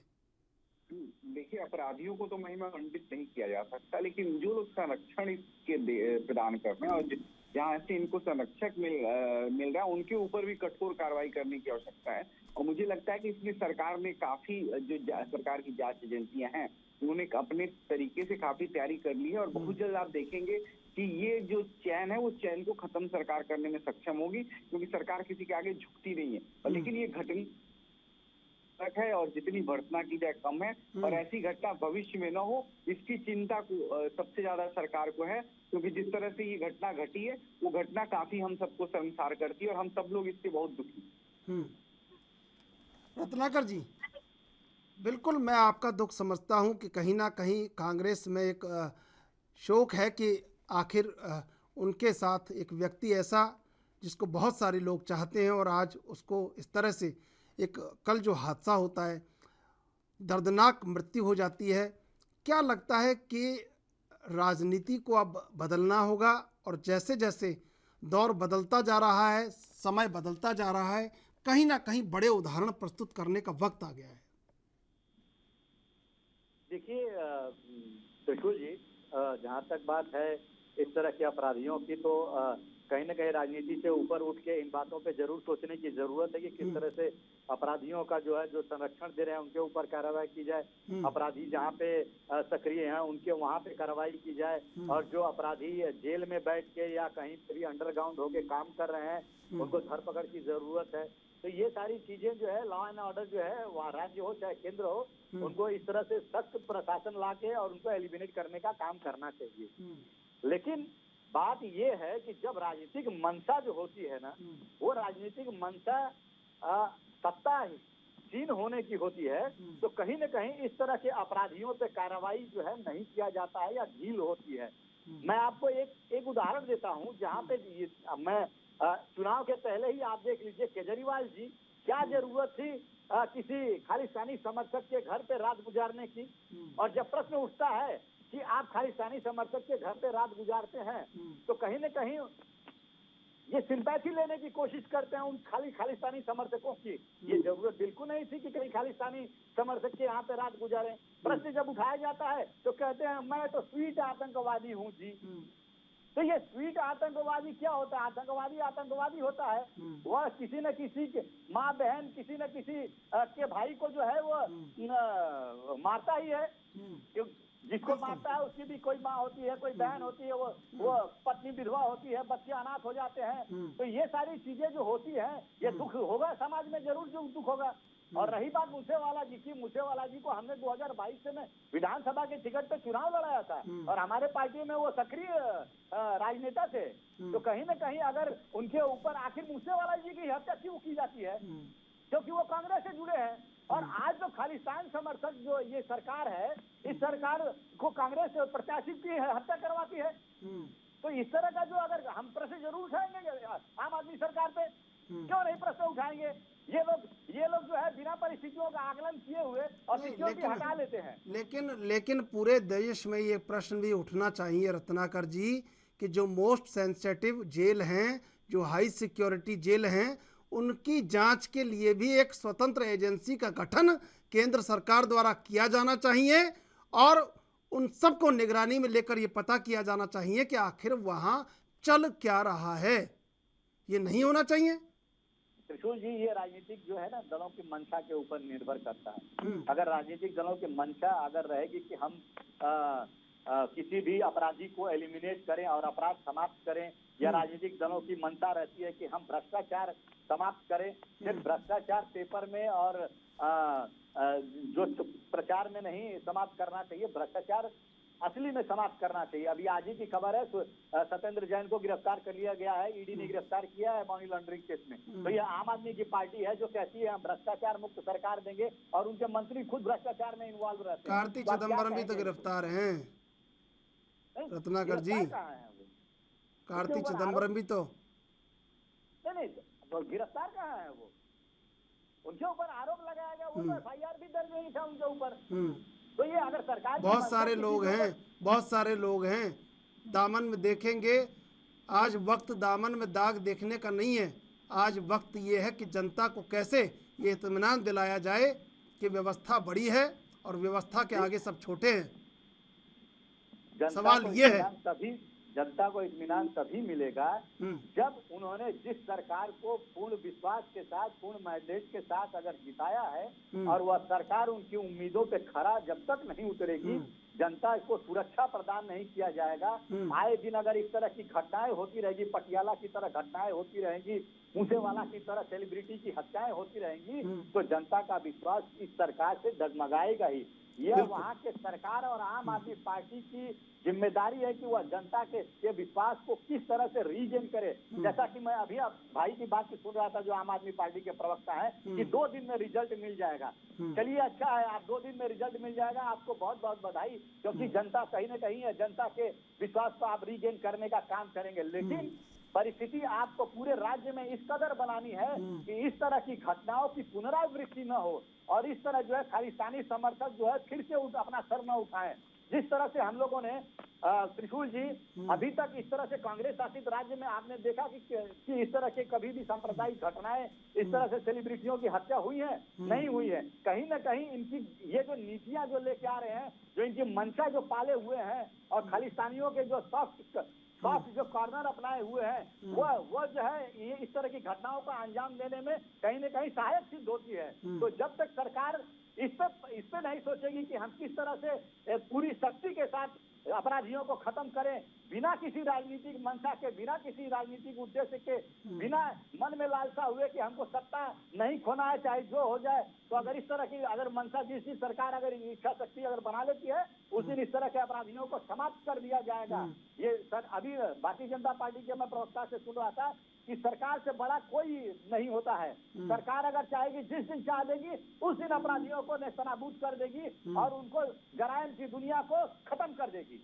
देखिए, अपराधियों को तो महिमा मंडित नहीं किया जा सकता, लेकिन जो लोग संरक्षण इसके प्रदान कर रहे हैं और जहाँ से इनको संरक्षक मिल रहा है, उनके ऊपर भी कठोर कार्रवाई करने की आवश्यकता है। और मुझे लगता है कि इसमें सरकार ने काफी, जो सरकार की जांच एजेंसियां हैं, उन्होंने अपने तरीके से काफी तैयारी कर ली है, और बहुत जल्द आप देखेंगे कि ये जो चैन है, वो चैन को खत्म सरकार करने में सक्षम होगी, क्योंकि सरकार किसी के आगे झुकती नहीं है। लेकिन ये घटना है, और जितनी भर्त्सना की जाए कम है, और ऐसी घटना भविष्य में न हो, इसकी चिंता को सबसे ज्यादा सरकार को है, क्योंकि जिस तरह से ये घटना घटी है, वो घटना काफी हम सबको शर्मसार करती है, और हम सब लोग इससे बहुत दुखी। रत्नाकर जी, बिल्कुल मैं आपका दुख समझता हूं कि कहीं ना कहीं कांग्रेस में एक शोक है कि आखिर उनके साथ एक व्यक्ति ऐसा, जिसको बहुत सारे लोग चाहते हैं, और आज उसको इस तरह से एक कल जो हादसा होता है, दर्दनाक मृत्यु हो जाती है। क्या लगता है कि राजनीति को अब बदलना होगा, और जैसे जैसे दौर बदलता जा रहा है, समय बदलता जा रहा है, कहीं ना कहीं बड़े उदाहरण प्रस्तुत करने का वक्त आ गया है? देखिए बिल्कुल जी, जहाँ तक बात है इस तरह के अपराधियों की, तो कहीं न कहीं राजनीति से ऊपर उठ के इन बातों पे जरूर सोचने की जरूरत है कि किस तरह से अपराधियों का जो है, जो संरक्षण दे रहे हैं, उनके ऊपर कार्रवाई की जाए। अपराधी जहाँ पे सक्रिय हैं, उनके वहाँ पे कार्रवाई की जाए, और जो अपराधी जेल में बैठ के या कहीं पे भी अंडरग्राउंड होके काम कर रहे हैं, उनको धरपकड़ की जरूरत है। तो ये सारी चीजें जो है, लॉ एंड ऑर्डर जो है, वहाँ राज्य हो चाहे केंद्र हो, उनको इस तरह से सख्त प्रशासन ला के और उनको एलिमिनेट करने का काम करना चाहिए। लेकिन बात ये है कि जब राजनीतिक मंशा जो होती है ना, वो राजनीतिक मंशा सत्ताहीन होने की होती है, तो कहीं न कहीं इस तरह के अपराधियों पे कार्रवाई जो है नहीं किया जाता है, या ढील होती है। मैं आपको एक उदाहरण देता हूँ, जहाँ पे मैं चुनाव के पहले ही आप देख लीजिए, केजरीवाल जी, क्या जरूरत थी किसी खालिस्तानी समर्थक के घर पे रात गुजारने की? और जब प्रश्न उठता है कि आप खालिस्तानी समर्थक के घर पे रात गुजारते हैं, तो कहीं न कहीं ये सिंपैथी लेने की कोशिश करते हैं उन खालिस्तानी समर्थकों की। ये जरूरत बिल्कुल नहीं थी कि कहीं खालिस्तानी समर्थक के यहाँ पे रात गुजारे। प्रश्न जब उठाया जाता है तो कहते हैं मैं तो स्वीट आतंकवादी हूँ जी। तो ये स्वीट आतंकवादी क्या होता है? आतंकवादी होता है वह किसी न किसी के माँ बहन, किसी न किसी के भाई को जो है वो मारता ही है। जिसको मारता है उसकी भी कोई माँ होती है, कोई बहन होती है, वो पत्नी विधवा होती है, बच्चे अनाथ हो जाते हैं। तो ये सारी चीजें जो होती है, ये दुख होगा समाज में, जरूर जो दुख होगा। और रही बात मूसेवाला जी की, मूसेवाला जी को हमने 2022 में विधानसभा के टिकट पे चुनाव लड़ाया था और हमारे पार्टी में वो सक्रिय राजनेता थे। तो कहीं न कहीं अगर उनके ऊपर आखिर मूसेवाला जी की हत्या क्यों की जाती है? क्योंकि वो कांग्रेस से जुड़े हैं। और आज जो खालिस्तान समर्थक जो ये सरकार है, इस सरकार को कांग्रेस प्रत्याशी की हत्या करवाती है। तो इस तरह का जो अगर हम प्रश्न जरूर उठाएंगे आम आदमी सरकार पे, क्यों नहीं प्रश्न उठाएंगे? ये लोग जो है बिना परिस्थितियों का आकलन किए हुए और सिक्योरिटी हटा लेते हैं। लेकिन पूरे देश में ये प्रश्न भी उठना चाहिए रत्नाकर जी कि जो मोस्ट सेंसिटिव जेल हैं, जो हाई सिक्योरिटी जेल हैं, उनकी जांच के लिए भी एक स्वतंत्र एजेंसी का गठन केंद्र सरकार द्वारा किया जाना चाहिए और उन सबको निगरानी में लेकर ये पता किया जाना चाहिए कि आखिर वहां चल क्या रहा है। ये नहीं होना चाहिए। त्रिशूल जी, ये राजनीतिक जो है ना दलों की मंशा के ऊपर निर्भर करता है। अगर राजनीतिक दलों की मंशा अगर रहेगी कि हम किसी भी अपराधी को एलिमिनेट करें और अपराध समाप्त करें, या राजनीतिक दलों की मंशा रहती है कि हम भ्रष्टाचार समाप्त करें, सिर्फ भ्रष्टाचार पेपर में और जो प्रचार में नहीं समाप्त करना चाहिए, भ्रष्टाचार असली में समाप्त करना चाहिए। अभी आज ही की खबर है, सत्येंद्र जैन को गिरफ्तार कर लिया गया है, ईडी ने गिरफ्तार किया है मनी लॉन्ड्रिंग केस में। तो ये आम आदमी की पार्टी है जो कहती है हम भ्रष्टाचार मुक्त सरकार देंगे और उनके मंत्री खुद भ्रष्टाचार में इन्वॉल्व रहते हैं। कार्ति चिदम्बरम भी तो गिरफ्तार हैं रत्नाकर जी। कार्ति चिदम्बरम भी तो नहीं, तो गिरफ्तार कहाँ है वो? उनके ऊपर आरोप लगाया गया, वो तो एफआईआर भी दर्ज नहीं था उनके ऊपर। तो ये अगर सरकार बहुत सारे लोग हैं दामन में देखेंगे। आज वक्त दामन में दाग देखने का नहीं है, आज वक्त ये है कि जनता को कैसे ये इत्मीनान दिलाया जाए कि व्यवस्था बड़ी है और व्यवस्था के आगे सब छोटे हैं। सवाल ये है, जनता को इत्मीनान तभी मिलेगा जब उन्होंने जिस सरकार को पूर्ण विश्वास के साथ, पूर्ण मैंडेट के साथ अगर जिताया है और वह सरकार उनकी उम्मीदों पे खरा जब तक नहीं उतरेगी, जनता को सुरक्षा प्रदान नहीं किया जाएगा। आए दिन अगर इस तरह की घटनाएं होती रहेगी, पटियाला की तरह घटनाएं होती रहेंगी, मूसेवाला की तरह सेलिब्रिटी की हत्याएं होती रहेंगी, तो जनता का विश्वास इस सरकार से डगमगाएगा ही। यह वहाँ के सरकार और आम आदमी पार्टी की जिम्मेदारी है कि वह जनता के विश्वास को किस तरह से रीगेन करे। जैसा कि मैं अभी भाई की बात सुन रहा था जो आम आदमी पार्टी के प्रवक्ता है कि 2 दिन में रिजल्ट मिल जाएगा। चलिए अच्छा है, आप 2 दिन में रिजल्ट मिल जाएगा, आपको बहुत बहुत बधाई, क्योंकि जनता कहीं न कहीं है, जनता के विश्वास को आप रीगेन करने का काम करेंगे। लेकिन परिस्थिति आपको पूरे राज्य में इस कदर बनानी है कि इस तरह की घटनाओं की पुनरावृत्ति न हो और इस तरह जो है खालिस्तानी समर्थक जो है फिर से अपना सर न उठाएं। जिस तरह से हम लोगों ने त्रिशूल जी अभी तक इस तरह से कांग्रेस शासित राज्य में आपने देखा कि इस तरह के कभी भी सांप्रदायिक घटनाएं, इस तरह से सेलिब्रिटियों की हत्या हुई है? नहीं हुई है। कहीं न कहीं इनकी ये जो नीतियां जो लेके आ रहे हैं, जो इनकी मंशा जो पाले हुए हैं और खालिस्तानियों के जो सॉफ्ट जो कॉर्नर अपनाए हुए हैं, वो जो है ये इस तरह की घटनाओं का अंजाम देने में कहीं न कहीं सहायक सिद्ध होती है। तो जब तक सरकार इस पे नहीं सोचेगी कि हम किस तरह से पूरी शक्ति के साथ अपराधियों को खत्म करें, बिना किसी राजनीतिक मंशा के, बिना किसी राजनीतिक उद्देश्य के, बिना मन में लालसा हुए कि हमको सत्ता नहीं खोना है चाहे जो हो जाए, तो अगर इस तरह की अगर मंशा जिस सरकार अगर इच्छा शक्ति अगर बना लेती है, उस दिन इस तरह के अपराधियों को समाप्त कर दिया जाएगा। ये सर अभी भारतीय जनता पार्टी के मैं प्रवक्ता से सुन रहा था कि सरकार से बड़ा कोई नहीं होता है। सरकार अगर चाहेगी, जिस दिन चाह देगी उस दिन अपराधियों को नेस्तनाबूद कर देगी और उनको जराइम की दुनिया को खत्म कर देगी।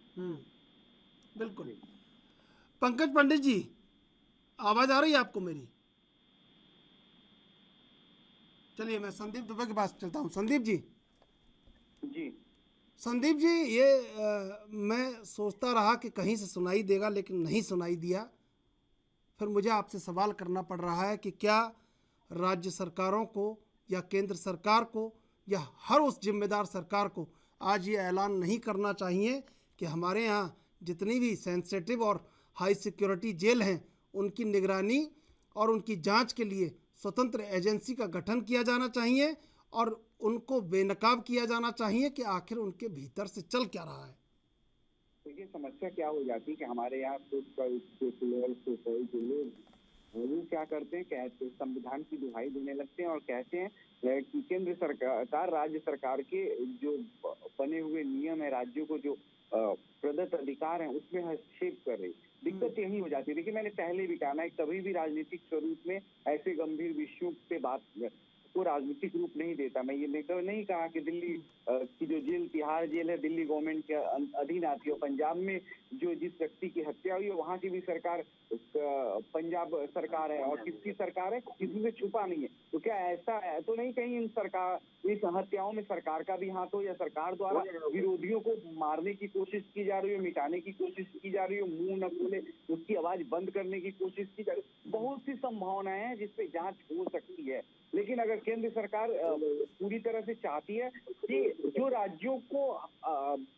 बिल्कुल। पंकज पंडित जी, आवाज आ रही है आपको मेरी? चलिए मैं संदीप दुबे के पास चलता हूँ। संदीप जी। संदीप जी, ये मैं सोचता रहा कि कहीं से सुनाई देगा, लेकिन नहीं सुनाई दिया। फिर मुझे आपसे सवाल करना पड़ रहा है कि क्या राज्य सरकारों को या केंद्र सरकार को या हर उस जिम्मेदार सरकार को आज ये ऐलान नहीं करना चाहिए कि हमारे यहाँ जितनी भी सेंसिटिव और हाई सिक्योरिटी जेल हैं उनकी निगरानी और उनकी जांच के लिए स्वतंत्र एजेंसी का गठन किया जाना चाहिए और उनको बेनकाब किया जाना चाहिए कि आखिर उनके भीतर से चल क्या रहा है। तो ये समस्या क्या हो जाती है कि हमारे यहाँ जो लोग वो क्या करते हैं, कहते संविधान की दुहाई देने लगते हैं और कहते हैं कि केंद्र सरकार राज्य सरकार के जो बने हुए नियम है, राज्यों को जो प्रदत्त अधिकार है उसमें हस्तक्षेप कर रही। दिक्कत यही हो जाती है। देखिए, मैंने पहले भी कहा ना, कभी भी राजनीतिक स्वरूप में ऐसे गंभीर विषयों पे बात को राजनीतिक रूप नहीं देता। मैं ये नहीं कहा कि दिल्ली की जो जेल तिहाड़ जेल है दिल्ली गवर्नमेंट के अधीन आती है। पंजाब में जो जिस व्यक्ति की हत्या हुई है वहाँ की भी सरकार पंजाब सरकार है और किसकी सरकार है, किसी से छुपा नहीं है। तो क्या ऐसा है तो नहीं कहीं इस हत्याओं में सरकार का भी हाथ हो या सरकार द्वारा विरोधियों को मारने की कोशिश की जा रही हो, मिटाने की कोशिश की जा रही हो, मुंह न खोले उसकी आवाज बंद करने की कोशिश की जा रही है। बहुत सी संभावनाएं हैं जिसपे जांच हो सकती है। लेकिन अगर केंद्र सरकार पूरी तरह से चाहती है कि जो राज्यों को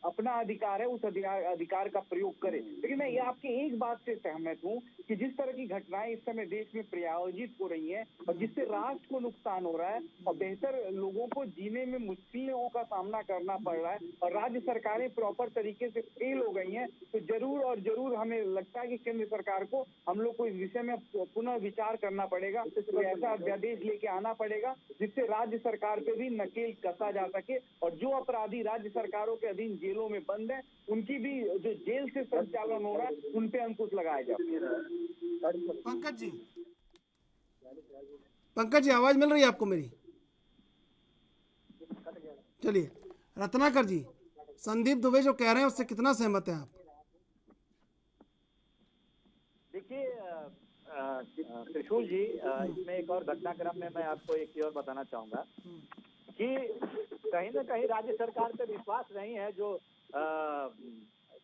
अपना अधिकार है उस अधिकार का प्रयोग करे। लेकिन मैं ये आपकी एक बात से सहमत हूँ कि जिस तरह की घटनाएं इस समय देश में प्रायोजित हो रही हैं और जिससे राष्ट्र को नुकसान हो रहा है और बेहतर लोगों को जीने में मुश्किलों का सामना करना पड़ रहा है और राज्य सरकारें प्रॉपर तरीके से फेल हो गई हैं, तो जरूर हमें लगता है कि केंद्र सरकार को हम लोग को इस विषय में पुनः विचार करना पड़ेगा। तो ऐसा अध्यादेश लेके आना पड़ेगा जिससे राज्य सरकार पे भी नकेल कसा जा सके और जो अपराधी राज्य सरकारों के अधीन जेलों में बंद है उनकी भी जो जेल से संचालन हो रहा है उन पे अंकुश लगाया जाए। पंकज जी आवाज मिल रही है आपको मेरी? चलिए, रत्नाकर जी, संदीप दुबे जो कह रहे हैं उससे कितना सहमत हैं आप? देखिए त्रिशूल जी, इसमें एक और घटनाक्रम में मैं आपको एक और बताना चाहूंगा कि कहीं ना कहीं राज्य सरकार पे विश्वास नहीं है। जो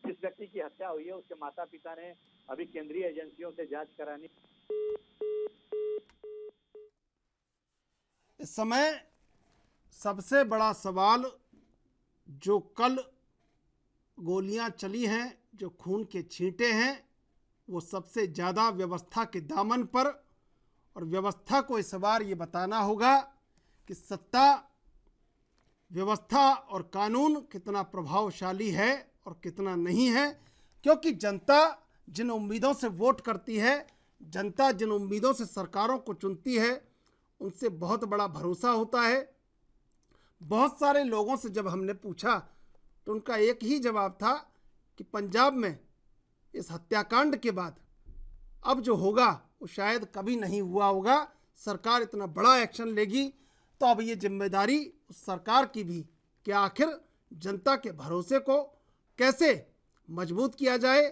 जिस व्यक्ति की हत्या हुई है उसके माता पिता ने अभी केंद्रीय एजेंसियों से जांच करानी। इस समय सबसे बड़ा सवाल जो कल गोलियां चली हैं, जो खून के छींटे हैं, वो सबसे ज़्यादा व्यवस्था के दामन पर, और व्यवस्था को इस बार ये बताना होगा कि सत्ता व्यवस्था और कानून कितना प्रभावशाली है और कितना नहीं है। क्योंकि जनता जिन उम्मीदों से वोट करती है, जनता जिन उम्मीदों से सरकारों को चुनती है, उनसे बहुत बड़ा भरोसा होता है। बहुत सारे लोगों से जब हमने पूछा तो उनका एक ही जवाब था कि पंजाब में इस हत्याकांड के बाद अब जो होगा वो शायद कभी नहीं हुआ होगा। सरकार इतना बड़ा एक्शन लेगी तो अब ये जिम्मेदारी उस सरकार की भी कि आखिर जनता के भरोसे को कैसे मजबूत किया जाए,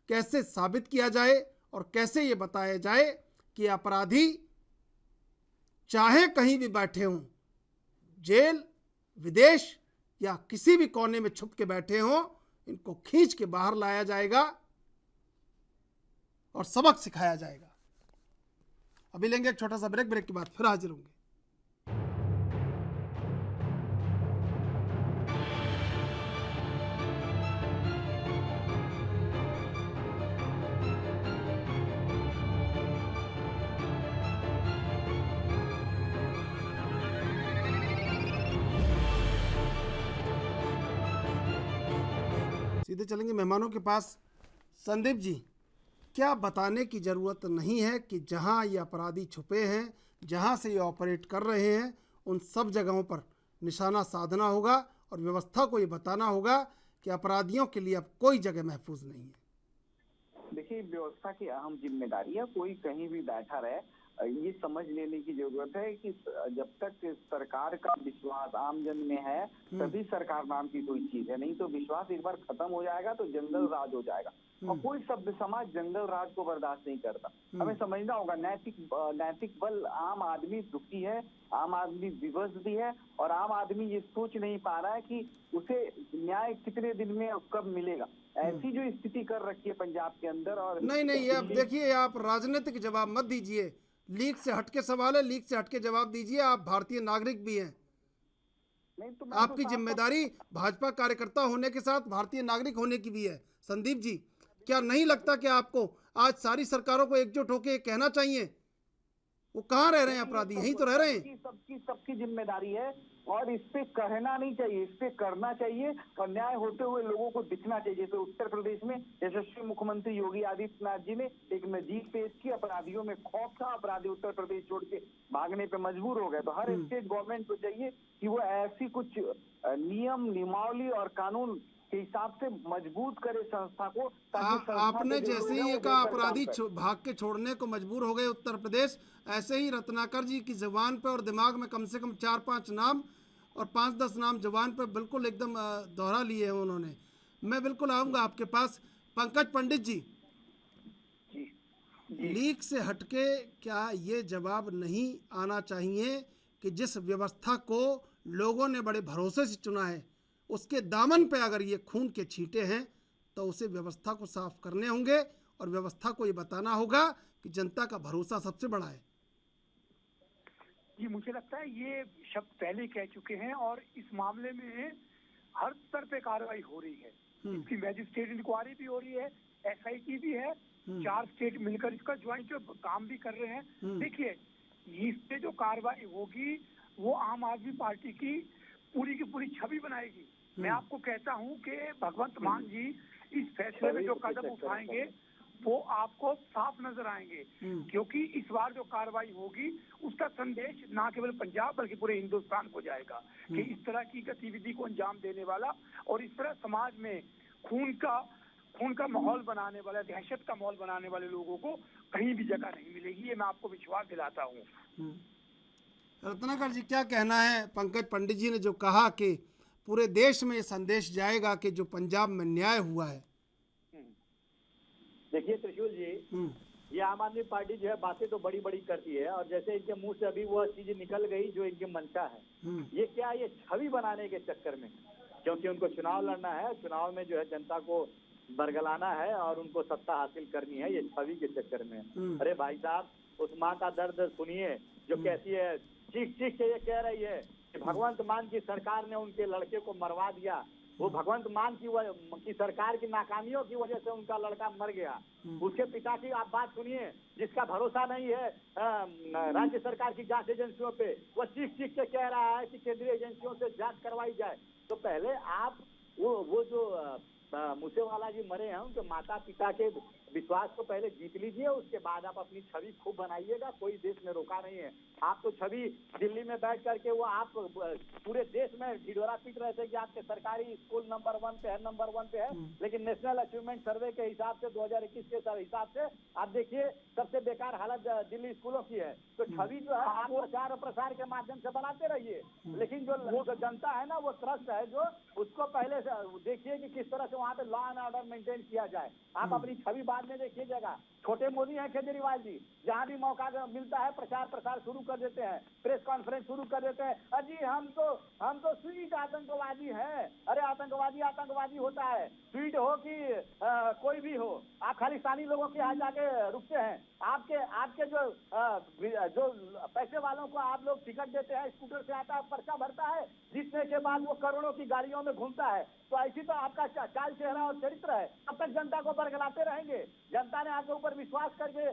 कैसे साबित किया जाए और कैसे ये बताया जाए कि अपराधी चाहे कहीं भी बैठे हों, जेल, विदेश या किसी भी कोने में छुप के बैठे हों, इनको खींच के बाहर लाया जाएगा और सबक सिखाया जाएगा। अभी लेंगे एक छोटा सा ब्रेक के बाद फिर हाजिर होंगे। सीधे चलेंगे मेहमानों के पास। संदीप जी, क्या बताने की ज़रूरत नहीं है कि जहां ये अपराधी छुपे हैं, जहां से ये ऑपरेट कर रहे हैं, उन सब जगहों पर निशाना साधना होगा और व्यवस्था को ये बताना होगा कि अपराधियों के लिए अब कोई जगह महफूज नहीं है। देखिए, व्यवस्था की अहम जिम्मेदारी है, कोई कहीं भी बैठा रहे ये समझ लेने की जरूरत है कि जब तक सरकार का विश्वास आम जन में है तभी सरकार नाम की कोई चीज है। नहीं तो विश्वास एक बार खत्म हो जाएगा तो जंगल राज हो जाएगा और कोई सभ्य समाज जंगल राज को बर्दाश्त नहीं करता। हमें समझना होगा नैतिक बल आम आदमी दुखी है, आम आदमी विवश भी है और आम आदमी ये सोच नहीं पा रहा है कि उसे न्याय कितने दिन में कब मिलेगा। ऐसी जो स्थिति कर रखी है पंजाब के अंदर। और नहीं ये अब देखिए, आप राजनीतिक जवाब मत दीजिए, लीग से हटके सवाल है, लीग से हटके जवाब दीजिए। आप भारतीय नागरिक भी हैं, नहीं तो आपकी जिम्मेदारी भाजपा कार्यकर्ता होने के साथ भारतीय नागरिक होने की भी है। संदीप जी, क्या नहीं लगता कि आपको आज सारी सरकारों को एकजुट होकर कहना चाहिए? वो कहाँ रह रहे हैं अपराधी? यहीं तो रह रहे हैं। सबकी जिम्मेदारी है और इस पे कहना नहीं चाहिए, इस पे करना चाहिए और न्याय होते हुए लोगों को दिखना चाहिए। जैसे उत्तर प्रदेश में यशस्वी मुख्यमंत्री योगी आदित्यनाथ जी ने एक नजीक पेश की, अपराधियों में खौफ था, अपराधी उत्तर प्रदेश छोड़ के भागने पे मजबूर हो गए। तो हर स्टेट गवर्नमेंट को चाहिए कि वो ऐसी कुछ नियम नियमावली और कानून के हिसाब से मजबूत करे संस्था को, ताकि आपने जैसे ही ये कहा अपराधी भाग के छोड़ने को मजबूर हो गए उत्तर प्रदेश, ऐसे ही रत्नाकर जी की जुबान पे और दिमाग में कम से कम 4-5 नाम और 5-10 नाम जुबान पे बिल्कुल एकदम दोहरा लिए हैं उन्होंने। मैं बिल्कुल आऊँगा आपके पास। पंकज पंडित जी, लीग से हटके क्या ये जवाब नहीं आना चाहिए कि जिस व्यवस्था को लोगों ने बड़े भरोसे से चुना है, उसके दामन पे अगर ये खून के छींटे हैं तो उसे व्यवस्था को साफ करने होंगे और व्यवस्था को ये बताना होगा कि जनता का भरोसा सबसे बड़ा है। जी, मुझे लगता है ये शब्द पहले कह चुके हैं और इस मामले में हर स्तर पे कार्रवाई हो रही है। इसकी मैजिस्ट्रेट इंक्वायरी भी हो रही है, SIT भी है, 4 स्टेट मिलकर इसका ज्वाइंट काम भी कर रहे हैं। देखिए, इस पे जो कार्रवाई होगी वो आम आदमी पार्टी की पूरी छवि बनाएगी। मैं आपको कहता हूं कि भगवंत मान जी इस फैसले में जो कदम उठाएंगे वो आपको साफ नजर आएंगे, क्योंकि इस बार जो कार्रवाई होगी उसका संदेश न केवल पंजाब बल्कि पूरे हिंदुस्तान को जाएगा कि इस तरह की गतिविधि को अंजाम देने वाला और इस तरह समाज में खून का माहौल बनाने वाला, दहशत का माहौल बनाने वाले लोगों को कहीं भी जगह नहीं मिलेगी। ये मैं आपको विश्वास दिलाता हूँ। रत्नाकर जी, क्या कहना है? पंकज पंडित जी ने जो कहा कि पूरे देश में ये संदेश जाएगा कि जो पंजाब में न्याय हुआ है। देखिए त्रिशूल जी, ये आम आदमी पार्टी जो है बातें तो बड़ी बड़ी करती है और जैसे इनके मुंह से अभी वो चीज निकल गई जो इनकी मंशा है, ये क्या, ये छवि बनाने के चक्कर में, क्योंकि उनको चुनाव लड़ना है, चुनाव में जो है जनता को बरगलाना है और उनको सत्ता हासिल करनी है, ये छवि के चक्कर में। अरे भाई साहब, उस माँ का दर्द सुनिए जो कैसी है, चीख चीख के ये कह रही है कि भगवंत मान की सरकार ने उनके लड़के को मरवा दिया। वो भगवंत मान की सरकार की नाकामियों की वजह से उनका लड़का मर गया। उसके पिता की आप बात सुनिए, जिसका भरोसा नहीं है राज्य सरकार की जांच एजेंसियों पे, वो चीख चीख के कह रहा है कि केंद्रीय एजेंसियों से जांच करवाई जाए। तो पहले आप वो जो मूसेवाला जी मरे हैं उनके माता पिता के विश्वास को पहले जीत लीजिए, उसके बाद आप अपनी छवि खूब बनाइएगा। कोई देश में रोका नहीं है। आप तो छवि दिल्ली में बैठ करके वो आप पूरे देश में ढिढोरा पीट रहे थे कि आपके सरकारी स्कूल नंबर 1 पे है, लेकिन नेशनल अचीवमेंट सर्वे के हिसाब से 2021 के हिसाब से आप देखिए सबसे बेकार हालत दिल्ली स्कूलों की है। तो छवि जो है आप प्रचार और प्रसार के माध्यम से बनाते रहिए, लेकिन जो जनता है ना, वो ट्रस्ट है जो, उसको पहले से देखिए कि किस तरह से वहाँ पे लॉ एंड ऑर्डर मेंटेन किया जाए। आप अपनी छवि बाद में देखिएगा। छोटे मोदी हैं केजरीवाल जी, जहाँ भी मौका मिलता है प्रचार प्रसार शुरू कर देते हैं, प्रेस कॉन्फ्रेंस शुरू कर देते हैं। अजी हम तो स्वीट आतंकवादी हैं। अरे आतंकवादी होता है, स्वीट हो कि कोई भी हो, आप खालिस्तानी लोगों के यहाँ जाके रुकते हैं। आपके जो पैसे वालों को आप लोग टिकट देते हैं, स्कूटर से आता है, पर्चा भरता है, जीतने के बाद वो करोड़ों की गाड़ियों में घूमता है। तो ऐसी तो आपका चाल चेहरा और चरित्र है। तब तक जनता को बरगलाते रहेंगे। जनता ने आपके ऊपर विश्वास करके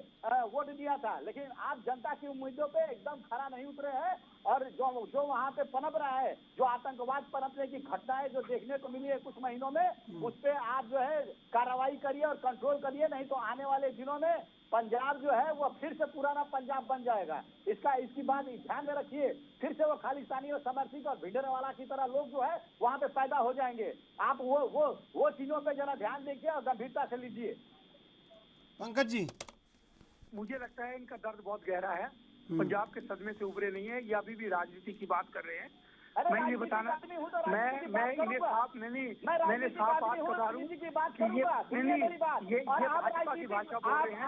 वोट दिया था, लेकिन आप जनता की उम्मीदों पे एकदम खरा नहीं उतरे हैं। और जो वहाँ पे पनप रहा है, जो आतंकवाद पनपने की घटनाएं जो देखने को मिली है कुछ महीनों में, उस पे आप जो है कार्रवाई करिए और कंट्रोल करिए, नहीं तो आने वाले दिनों में पंजाब जो है वो फिर से पुराना पंजाब बन जाएगा। इसकी बात ध्यान में रखिए। फिर से वो खालिस्तानी और समर्थित और भिंडरवाला की तरह लोग जो है वहाँ पे पैदा हो जाएंगे। आप वो चीजों पे जरा ध्यान देखिए और गंभीरता से लीजिए। पंकज जी, मुझे लगता है इनका दर्द बहुत गहरा है, पंजाब के सदमे से उभरे नहीं है, ये अभी भी राजनीति की बात कर रहे हैं। मैं ये बताना, मैं इन्हें साफ मैंने साफ बात बता दूं कि ये भाजपा की भाषा बोल रहे हैं।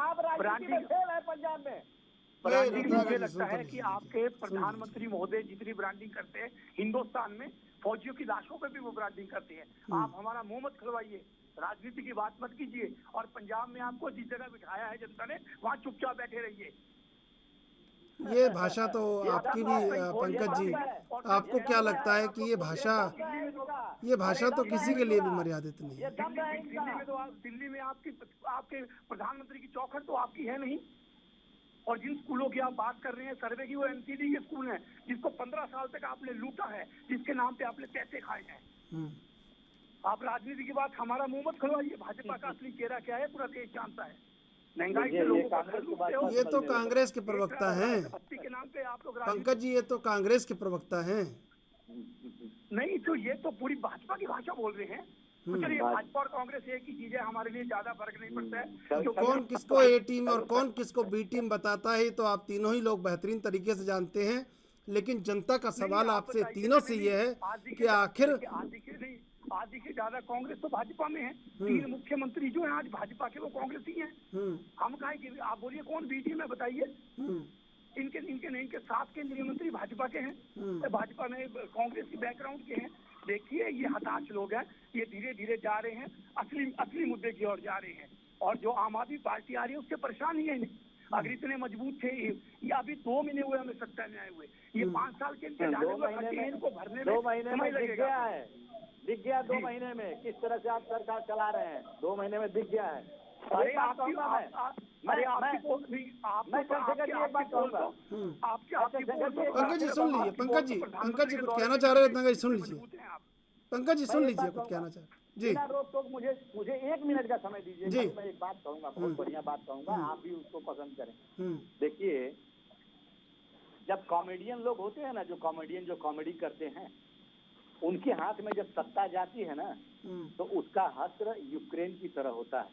ब्रांडिंग मुझे लगता है कि आपके प्रधानमंत्री महोदय जितनी ब्रांडिंग करते हैं हिंदुस्तान में, फौजियों की लाशों पे भी वो ब्रांडिंग करते हैं। आप हमारा मुंह मत खुलवाइए। राजनीति की बात मत कीजिए। और पंजाब में आपको जिस जगह बिठाया है जनता ने, वहाँ चुपचाप बैठे रहिए। ये भाषा तो आपकी भी पंकज जी, आपको क्या लगता है कि ये भाषा तो किसी के लिए भी मर्यादित नहीं है? दिल्ली में आपके प्रधानमंत्री की चौखट तो आपकी है नहीं। और जिन स्कूलों की आप बात कर रहे हैं सर्वे की, वो एनसीडी के स्कूल हैं जिसको 15 साल तक आपने लूटा है, जिसके नाम पे आपने पैसे खाए हैं। आप राजनीति की बात हमारा मुंह मत खुलवाइए। भाजपा का असली चेहरा क्या है पूरा देश जानता है। महंगाई से लोगों को, ये तो कांग्रेस के प्रवक्ता हैं के नाम पे आप लोग पंकज जी, ये तो कांग्रेस के प्रवक्ता हैं। नहीं तो ये तो पूरी भाजपा की भाषा बोल रहे हैं। तो चलिए, भाजपा और कांग्रेस एक ही चीज है, हमारे लिए ज्यादा फर्क नहीं पड़ता है। तो कौन किसको ए टीम और कौन किसको बी टीम बताता है तो आप तीनों ही लोग बेहतरीन तरीके से जानते हैं। लेकिन जनता का सवाल आपसे तीनों से ये है कि आखिर आधी से ज्यादा कांग्रेस तो भाजपा में है। 3 मुख्यमंत्री जो हैं आज भाजपा के, वो कांग्रेस ही हैं। हम कहें कि आप बोलिए कौन बी टीम है, बताइए। इनके 7 केंद्रीय मंत्री भाजपा के हैं, भाजपा में कांग्रेस की बैकग्राउंड के हैं। देखिए, ये हताश लोग हैं, ये धीरे धीरे जा रहे हैं, असली मुद्दे की ओर जा रहे हैं। और जो आम आदमी पार्टी आ रही है उससे परेशान ही है इन्हें। अगर इतने मजबूत थे, ये अभी 2 महीने हुए हमें सत्ता में आए हुए, ये 5 साल के इनको भरने में 2 महीने में समय दिख गया है, दिख गया 2 महीने में किस तरह से आप सरकार चला रहे हैं। 2 महीने में दिख गया है। अरे आपकी पंकज जी सुन लीजिए, पंकज जी कुछ कहना चाह रहे हैं? पंकज जी सुन लीजिए, पंकज जी सुन लीजिए, कुछ कहना चाह रहे जी। तो मुझे 1 मिनट का समय दीजिए जी। मैं एक बात कहूंगा, बहुत बढ़िया बात कहूंगा, आप भी उसको पसंद करें। देखिए, जब कॉमेडियन लोग होते हैं ना, जो कॉमेडी करते हैं, उनके हाथ में जब सत्ता जाती है ना, तो उसका हश्र यूक्रेन की तरह होता है।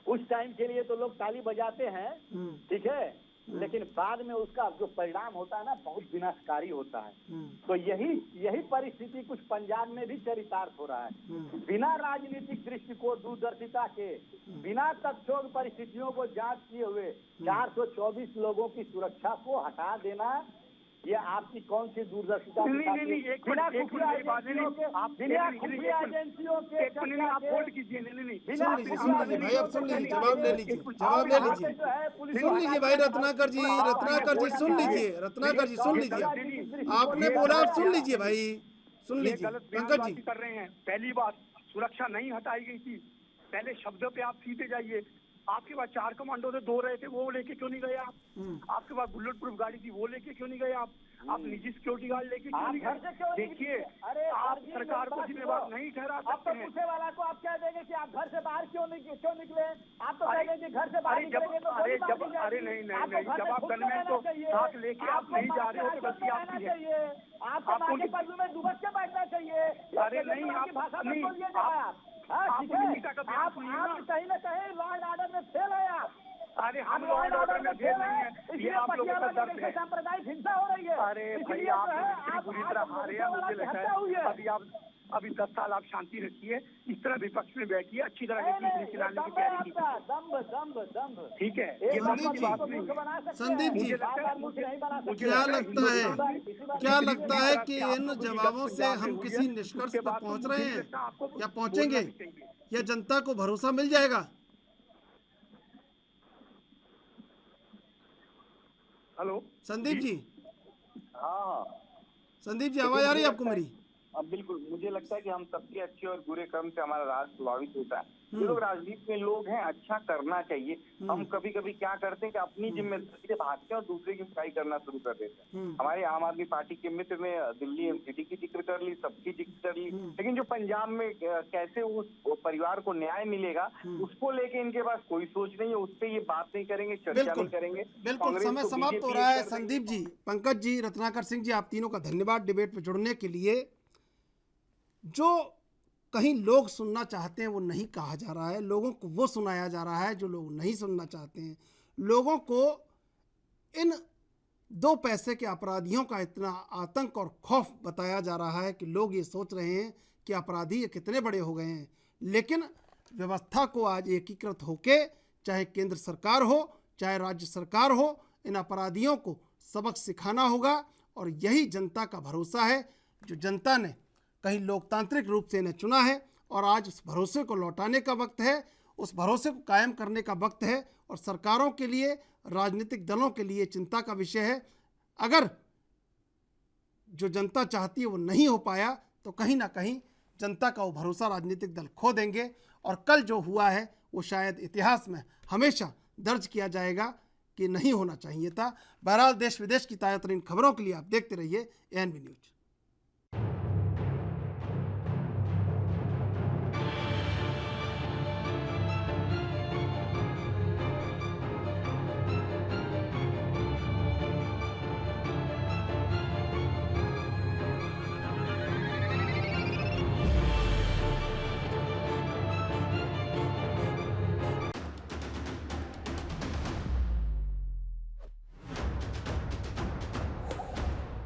उस टाइम के लिए तो लोग ताली बजाते हैं, ठीक है, लेकिन बाद में उसका जो परिणाम होता है ना, बहुत विनाशकारी होता है। तो यही परिस्थिति कुछ पंजाब में भी चरितार्थ हो रहा है। बिना राजनीतिक दृष्टिकोण, दूरदर्शिता के, बिना तथ्यों परिस्थितियों को जांच किए हुए 424 लोगों की सुरक्षा को हटा देना, ये आपकी कौन सी दूरदर्शिता? बिना खुफिया एजेंसियों के आप होल्ड कीजिए। भाई, आप सुन लीजिए, जवाब ले लीजिए। सुन लीजिए भाई, रत्नाकर जी सुन लीजिए, आपने बोला, आप सुन लीजिए भाई, सुन लीजिए। पंकज जी कर रहे हैं। पहली बात, सुरक्षा नहीं हटाई गई थी। पहले शब्दों पे आप सीधे जाइए। आपके पास 4 कमांडो थे, 2 रहे थे, वो लेके क्यों नहीं गए आप? आपके पास बुलेट प्रूफ गाड़ी थी, वो लेके क्यों नहीं गए आप? निजी सिक्योरिटी गार्ड लेके क्यों नहीं गए? देखिए, आप सरकार को जिम्मेवार नहीं ठहरा सकते हैं। पूछने वाला को आप क्या देंगे कि आप घर से बाहर क्यों निकले? आप तो कहेंगे कि घर से बाहर निकलेंगे तो नहीं, जब आप गनमैन को साथ लेके आप नहीं जा रहे हो तो गलती आपकी है। आपको में दुबक के बैठना चाहिए। अरे नहीं, भाषा में बोलिए आप कहीं ना कहीं लॉ एंड ऑर्डर में फेल है आप। अरे हम लॉ एंड ऑर्डर में फेल नहीं है, ये आप लोगों का दर्द है। सांप्रदायिक हिंसा हो रही है। अरे भाई, आप बुरी तरह हारे हैं, मुझे लगता है। अभी 10 साल आप शांति रखिए, इस तरह विपक्ष में बैठिए, अच्छी तरह से चलाने की तैयारी कीजिए। ठीक है, ये संदीप जी, क्या लगता है कि इन जवाबों से हम किसी निष्कर्ष पर पहुंच रहे हैं या पहुंचेंगे, या जनता को भरोसा मिल जाएगा? हेलो संदीप जी। हाँ संदीप जी, आवाज आ रही है आपको मेरी? अब बिल्कुल, मुझे लगता है कि हम सबके अच्छे और बुरे कर्म से हमारा राष्ट्र प्रभावित होता है। ये लोग राजनीति में लोग हैं, अच्छा करना चाहिए। हम कभी कभी क्या करते हैं कि अपनी जिम्मेदारी से भागते हैं और दूसरे की बुराई करना शुरू कर देते हैं। हमारे आम आदमी पार्टी के मित्र ने दिल्ली एमसीडी की जिक्र कर ली, सबकी जिक्र कर ली, लेकिन जो पंजाब में कैसे उस परिवार को न्याय मिलेगा, उसको लेके इनके पास कोई सोच नहीं है। उस पर ये बात नहीं करेंगे, चर्चा नहीं करेंगे। बिल्कुल, समय समाप्त हो रहा है। संदीप जी, पंकज जी, रत्नाकर सिंह जी, आप तीनों का धन्यवाद डिबेट में जुड़ने के लिए। जो कहीं लोग सुनना चाहते हैं वो नहीं कहा जा रहा है, लोगों को वो सुनाया जा रहा है जो लोग नहीं सुनना चाहते हैं। लोगों को इन 2 पैसे के अपराधियों का इतना आतंक और खौफ बताया जा रहा है कि लोग ये सोच रहे हैं कि अपराधी ये कितने बड़े हो गए हैं। लेकिन व्यवस्था को आज एकीकृत होके, चाहे केंद्र सरकार हो चाहे राज्य सरकार हो, इन अपराधियों को सबक सिखाना होगा। और यही जनता का भरोसा है, जो जनता ने कहीं लोकतांत्रिक रूप से इन्हें चुना है और आज उस भरोसे को लौटाने का वक्त है, उस भरोसे को कायम करने का वक्त है। और सरकारों के लिए, राजनीतिक दलों के लिए चिंता का विषय है। अगर जो जनता चाहती है वो नहीं हो पाया तो कहीं ना कहीं जनता का वो भरोसा राजनीतिक दल खो देंगे और कल जो हुआ है वो शायद इतिहास में हमेशा दर्ज किया जाएगा कि नहीं होना चाहिए था। बहरहाल देश विदेश की ताज़ा तरीन खबरों के लिए आप देखते रहिए ANB न्यूज।